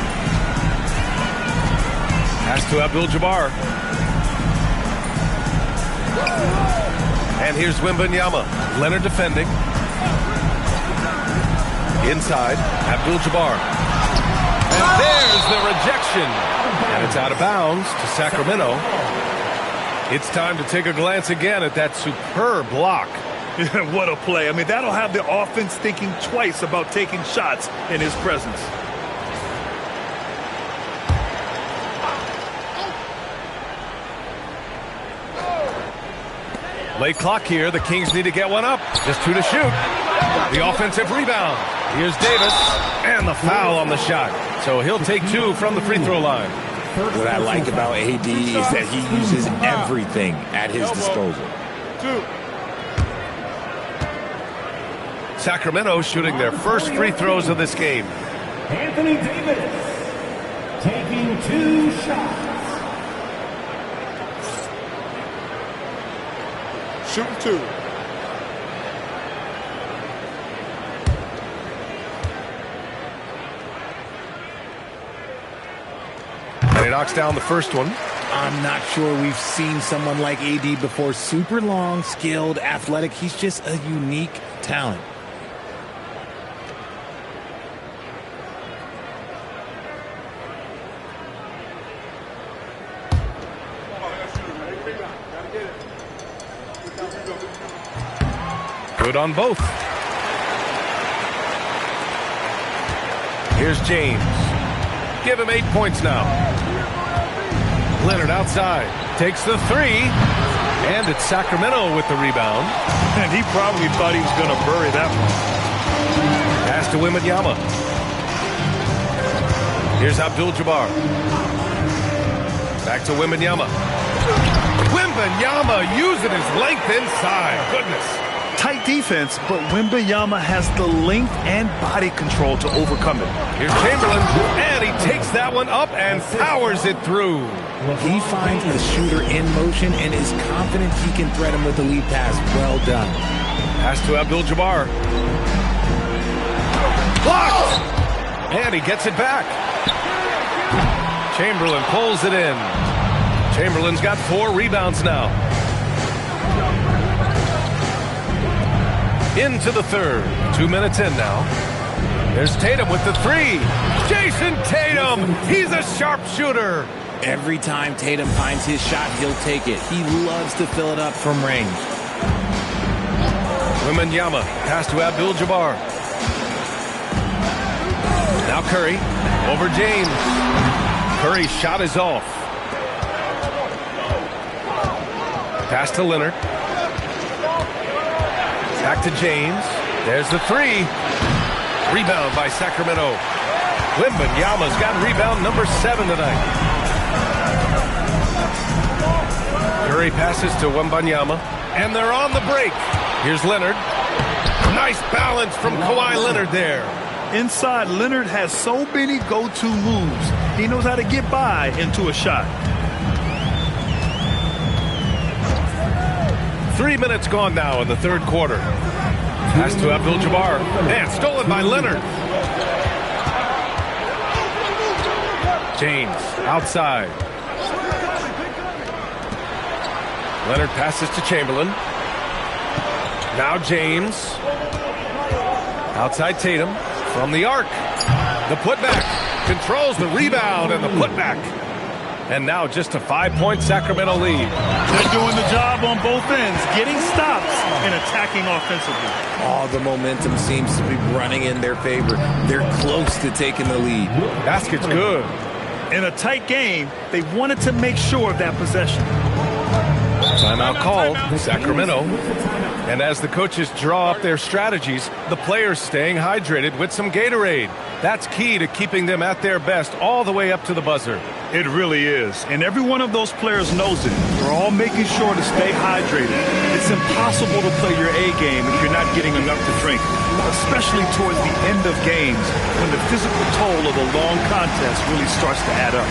Pass to Abdul-Jabbar. And here's Wembanyama. Leonard defending. Inside, Abdul-Jabbar. And there's the rejection. And it's out of bounds to Sacramento. It's time to take a glance again at that superb block. What a play. I mean, that'll have the offense thinking twice about taking shots in his presence. Late clock here. The Kings need to get one up. Just 2 to shoot. The offensive rebound. Here's Davis. And the foul on the shot. So he'll take 2 from the free throw line. What I like about AD is that he uses everything at his disposal. Sacramento shooting their first free throws of this game. Anthony Davis taking 2 shots. Shooting 2. And he knocks down the first one. I'm not sure we've seen someone like AD before. Super long, skilled, athletic. He's just a unique talent. Good on both. Here's James. Give him 8 points now. Leonard outside. Takes the 3. And it's Sacramento with the rebound. And he probably thought he was going to bury that one. Pass to Wembanyama. Here's Abdul-Jabbar. Back to Wembanyama. Wembanyama using his length inside. Goodness. Tight defense, but Wembanyama has the length and body control to overcome it. Here's Chamberlain, and he takes that one up and powers it through. He finds the shooter in motion and is confident he can thread him with the lead pass. Well done. Pass to Abdul-Jabbar. Blocked! And he gets it back. Chamberlain pulls it in. Chamberlain's got 4 rebounds now. Into the third. 2 minutes in now. There's Tatum with the 3. Jason Tatum! He's a sharpshooter! Every time Tatum finds his shot, he'll take it. He loves to fill it up from range. Wembanyama. Pass to Abdul-Jabbar. Now Curry. Over James. Curry's shot is off. Pass to Leonard. Back to James. There's the 3. Rebound by Sacramento. Wembanyama's got rebound number 7 tonight. Curry passes to Wembanyama. And they're on the break. Here's Leonard. Nice balance from Kawhi Leonard there. Inside, Leonard has so many go-to moves. He knows how to get by into a shot. 3 minutes gone now in the third quarter. Pass to Abdul-Jabbar. And stolen by Leonard. James outside. Leonard passes to Chamberlain. Now James. Outside Tatum. From the arc. The putback. Controls the rebound and the putback. And now just a 5-point Sacramento lead. They're doing the job on both ends, getting stops and attacking offensively. All the momentum seems to be running in their favor. They're close to taking the lead. Basket's good. In a tight game, they wanted to make sure of that possession. Timeout called, Sacramento. And as the coaches draw up their strategies, the players staying hydrated with some Gatorade. That's key to keeping them at their best all the way up to the buzzer. It really is. And every one of those players knows it. They're all making sure to stay hydrated. It's impossible to play your A game if you're not getting enough to drink, especially towards the end of games when the physical toll of a long contest really starts to add up.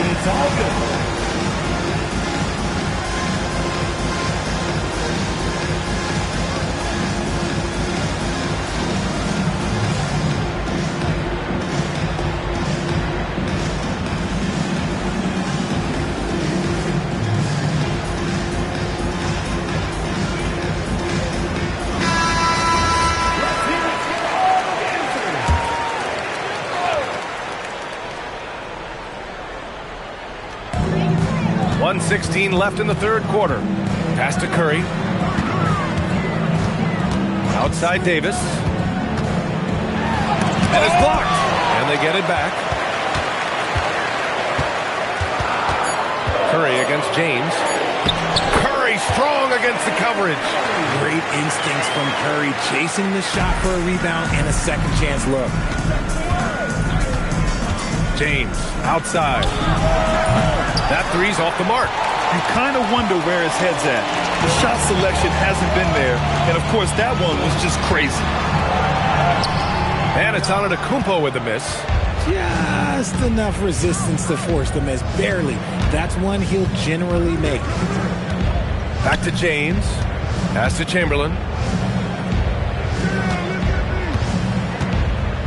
It's all good. .16 left in the third quarter. Pass to Curry. Outside Davis. And it's blocked. And they get it back. Curry against James. Curry strong against the coverage. Great instincts from Curry, chasing the shot for a rebound and a second chance look. James outside. That three's off the mark. You kind of wonder where his head's at. The shot selection hasn't been there. And, of course, that one was just crazy. And it's Antetokounmpo with the miss. Just enough resistance to force the miss. Barely. That's one he'll generally make. Back to James. Pass to Chamberlain.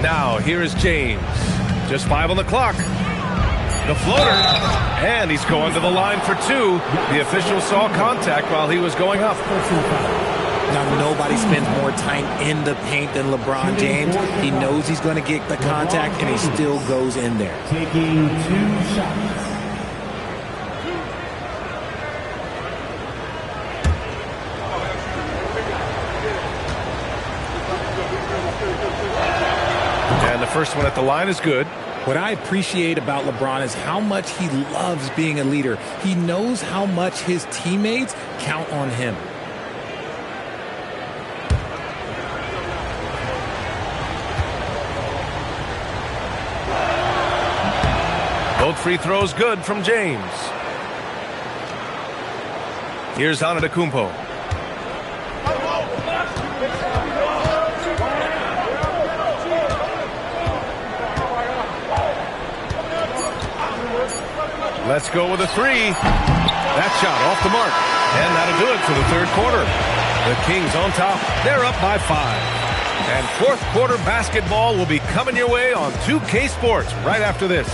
Now, here is James. Just 5 on the clock. The floater, and he's going to the line for 2. The official saw contact while he was going up. Now, nobody spends more time in the paint than LeBron James. He knows he's going to get the contact, and he still goes in there. Taking 2 shots. And the first one at the line is good. What I appreciate about LeBron is how much he loves being a leader. He knows how much his teammates count on him. Both free throws good from James. Here's Antetokounmpo. Let's go with a 3. That shot off the mark. And that'll do it for the third quarter. The Kings on top. They're up by 5. And fourth quarter basketball will be coming your way on 2K Sports right after this.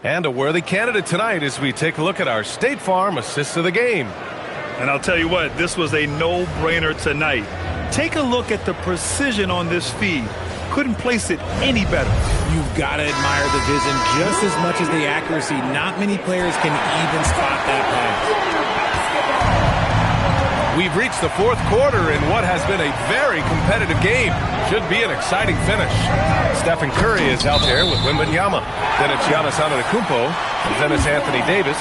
And a worthy candidate tonight as we take a look at our State Farm Assists of the Game. And I'll tell you what, this was a no-brainer tonight. Take a look at the precision on this feed. Couldn't place it any better. You've got to admire the vision just as much as the accuracy. Not many players can even spot that pass. We've reached the fourth quarter in what has been a very competitive game. Should be an exciting finish. Stephen Curry is out there with Wembanyama. Then it's Giannis Antetokounmpo. And then it's Anthony Davis.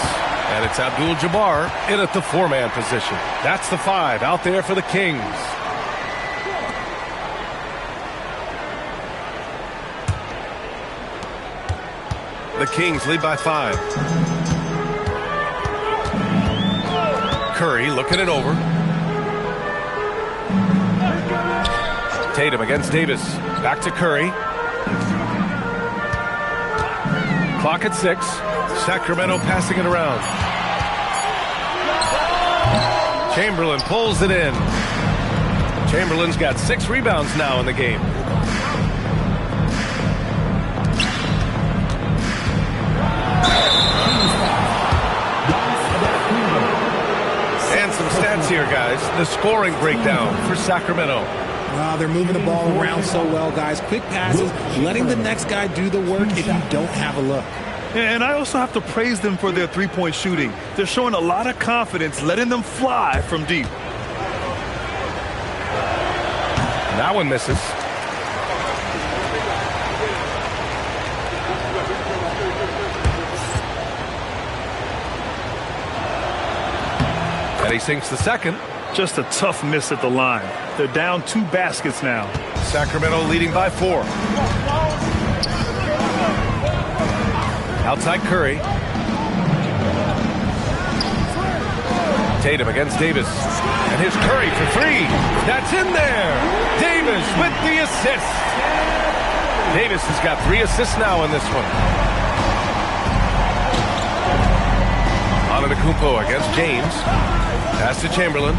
And it's Abdul-Jabbar in at the 4-man position. That's the 5 out there for the Kings. The Kings lead by 5. Curry looking it over. Tatum against Davis. Back to Curry. Clock at 6. Sacramento passing it around. Chamberlain pulls it in. Chamberlain's got 6 rebounds now in the game. And some stats here, guys. The scoring breakdown for Sacramento. They're moving the ball around so well, guys. Quick passes, letting the next guy do the work if you don't have a look. And I also have to praise them for their three-point shooting. They're showing a lot of confidence, letting them fly from deep. That one misses. And he sinks the second. Just a tough miss at the line. They're down 2 baskets now. Sacramento leading by 4. Outside Curry. Tatum against Davis. And here's Curry for 3. That's in there. Davis with the assist. Davis has got 3 assists now in this one. Antetokounmpo against James. Pass to Chamberlain.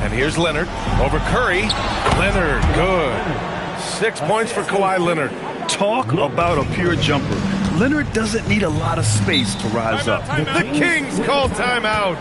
And here's Leonard over Curry. Leonard, good. 6 points for Kawhi Leonard. Talk about a pure jumper. Leonard doesn't need a lot of space to rise up. The Kings call timeout.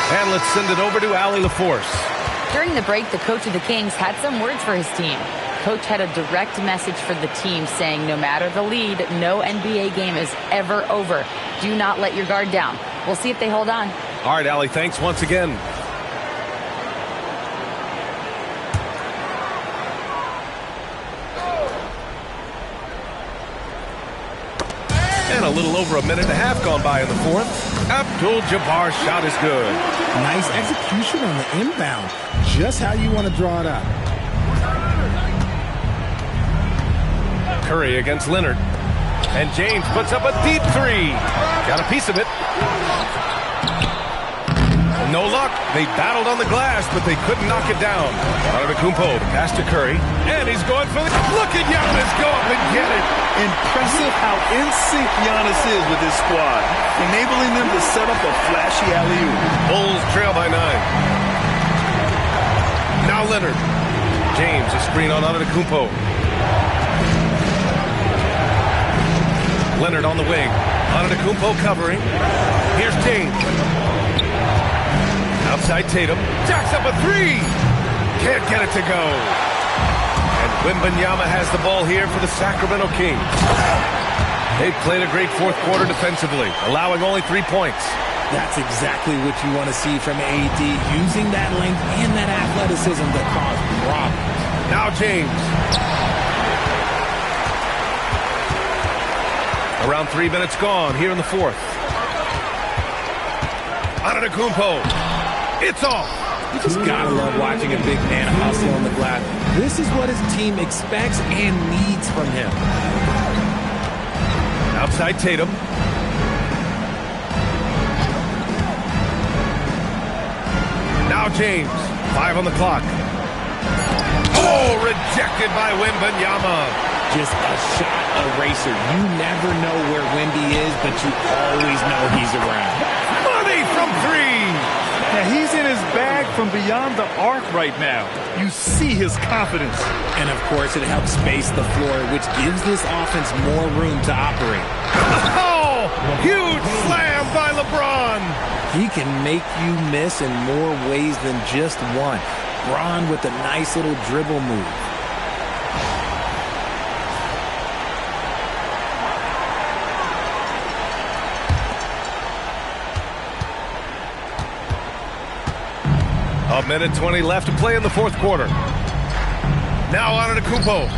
And let's send it over to Allie LaForce. During the break, the coach of the Kings had some words for his team. Coach had a direct message for the team saying no matter the lead, no NBA game is ever over. Do not let your guard down. We'll see if they hold on. All right, Allie, thanks once again. And a little over a minute and a half gone by in the fourth. Abdul-Jabbar's shot is good. Nice execution on the inbound. Just how you want to draw it up. Curry against Leonard. And James puts up a deep 3. Got a piece of it. No luck. They battled on the glass, but they couldn't knock it down. Antetokounmpo, pass to Curry. And he's going for the... Look at Giannis go up and get it. Impressive how in sync Giannis is with his squad, enabling them to set up a flashy alley-oop. Bulls trail by 9. Now Leonard. James, a screen on Antetokounmpo. Leonard on the wing. Antetokounmpo covering. Here's James. Outside Tatum. Jacks up a 3. Can't get it to go. And Wembanyama has the ball here for the Sacramento Kings. They've played a great fourth quarter defensively, allowing only 3 points. That's exactly what you want to see from AD, using that length and that athleticism to cause problems. Now James. Around 3 minutes gone here in the fourth. Antetokounmpo. It's off. You just gotta love watching a big man hustle on the glass. This is what his team expects and needs from him. Outside Tatum. Now James. 5 on the clock. Oh, rejected by Wembanyama. Just a shot eraser. You never know where Wemby is, but you always know he's around. Money from three. Now, he's in his bag from beyond the arc right now. You see his confidence. And, of course, it helps space the floor, which gives this offense more room to operate. Oh, huge slam by LeBron. He can make you miss in more ways than just one. Bron with a nice little dribble move. A minute 20 left to play in the fourth quarter. Now Antetokounmpo.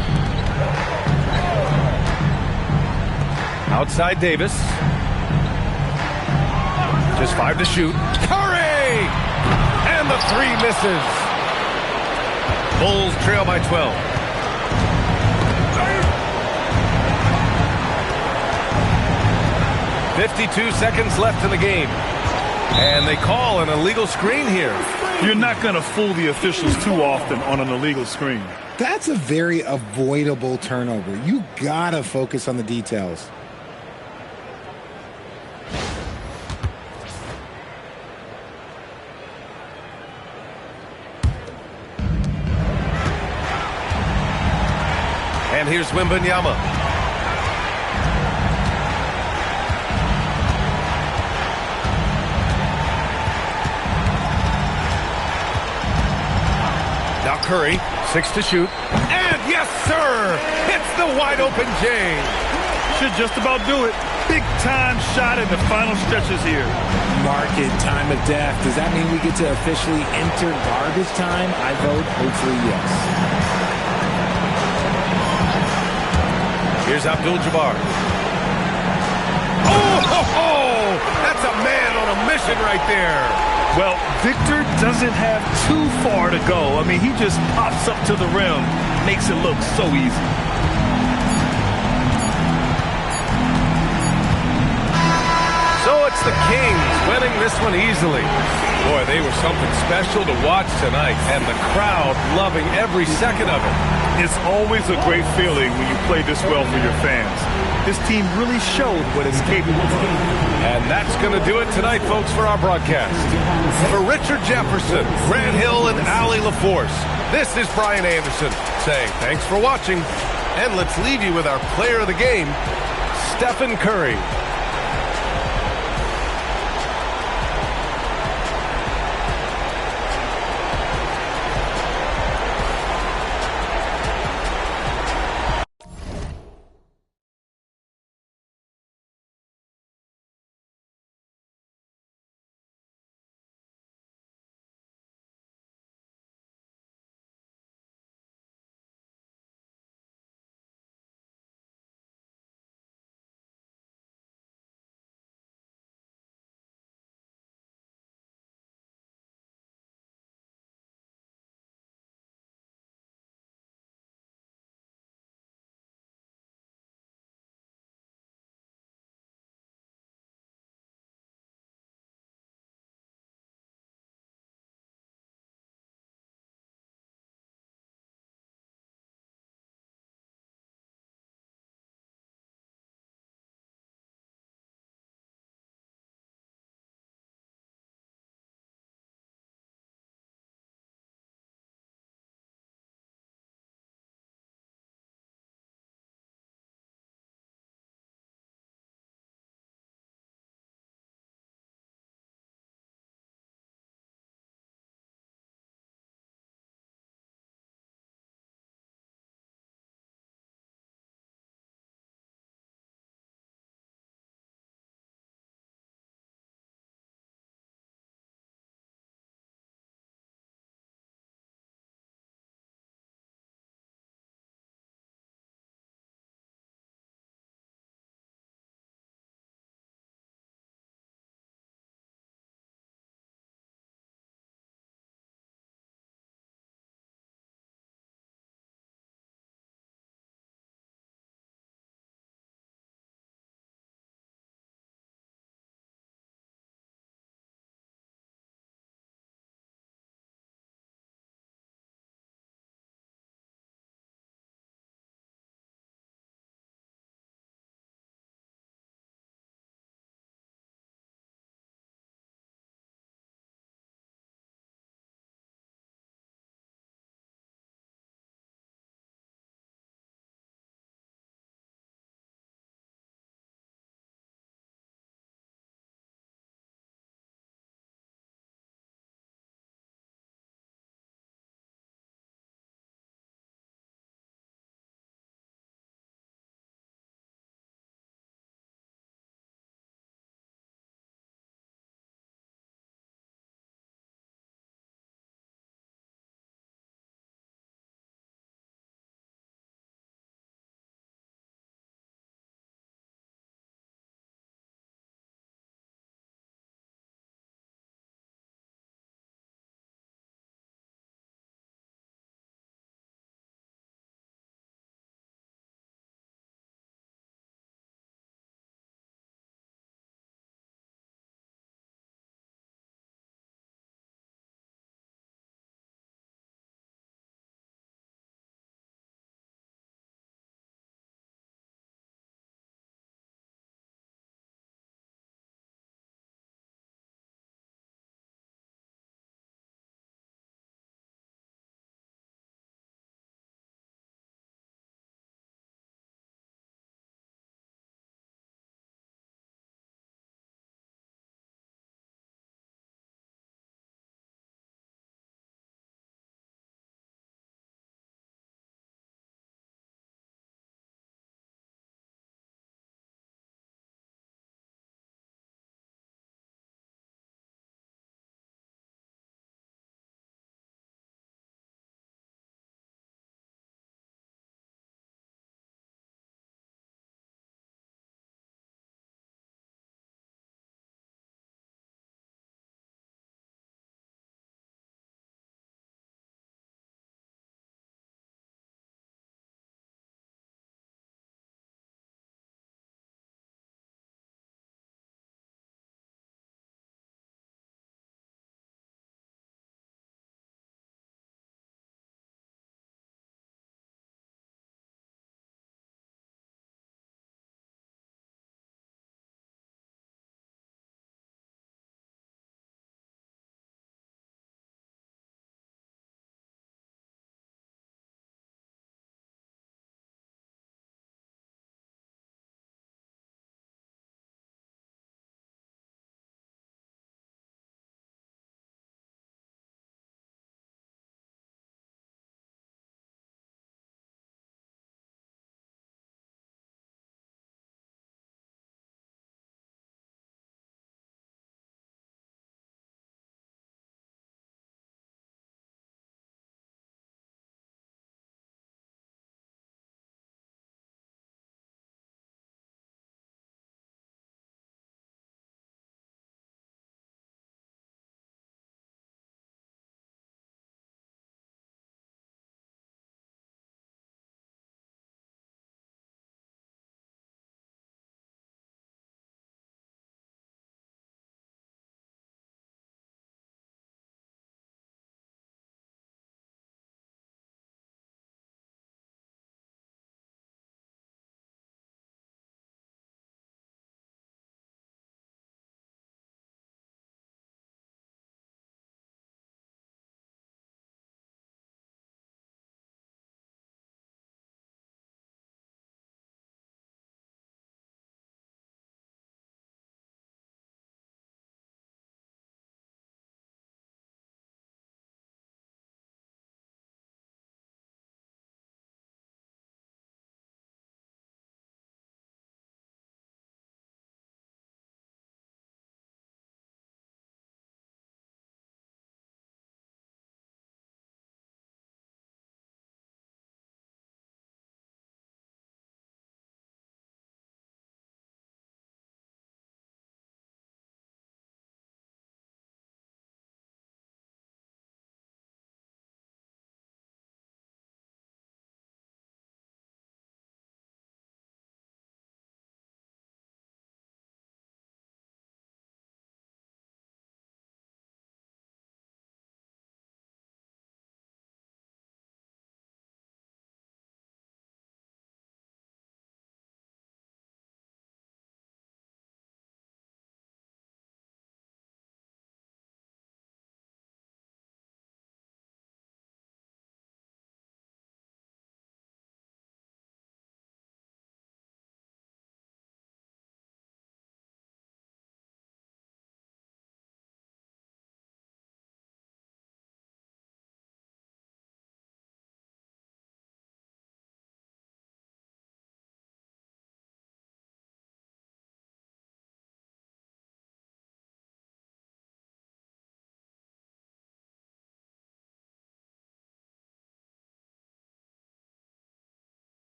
Outside Davis. Just 5 to shoot. Curry! And the 3 misses. Bulls trail by 12. .52 seconds left in the game. And they call an illegal screen here. You're not going to fool the officials too often on an illegal screen. That's a very avoidable turnover. You gotta focus on the details. And here's Wembanyama. Now Curry, 6 to shoot. And yes, sir! It's the wide open James. Should just about do it. Big time shot in the final stretches here. Market time of death. Does that mean we get to officially enter garbage time? I vote hopefully yes. Here's Abdul-Jabbar. Oh! That's a man on a mission right there. Well, Victor doesn't have too far to go. I mean, he just pops up to the rim. Makes it look so easy. So it's the Kings winning this one easily. Boy, they were something special to watch tonight, and the crowd loving every second of it. It's always a great feeling when you play this well for your fans. This team really showed what it's capable of. And that's going to do it tonight, folks, for our broadcast. For Richard Jefferson, Grant Hill, and Allie LaForce, this is Brian Anderson saying thanks for watching, and let's leave you with our player of the game, Stephen Curry.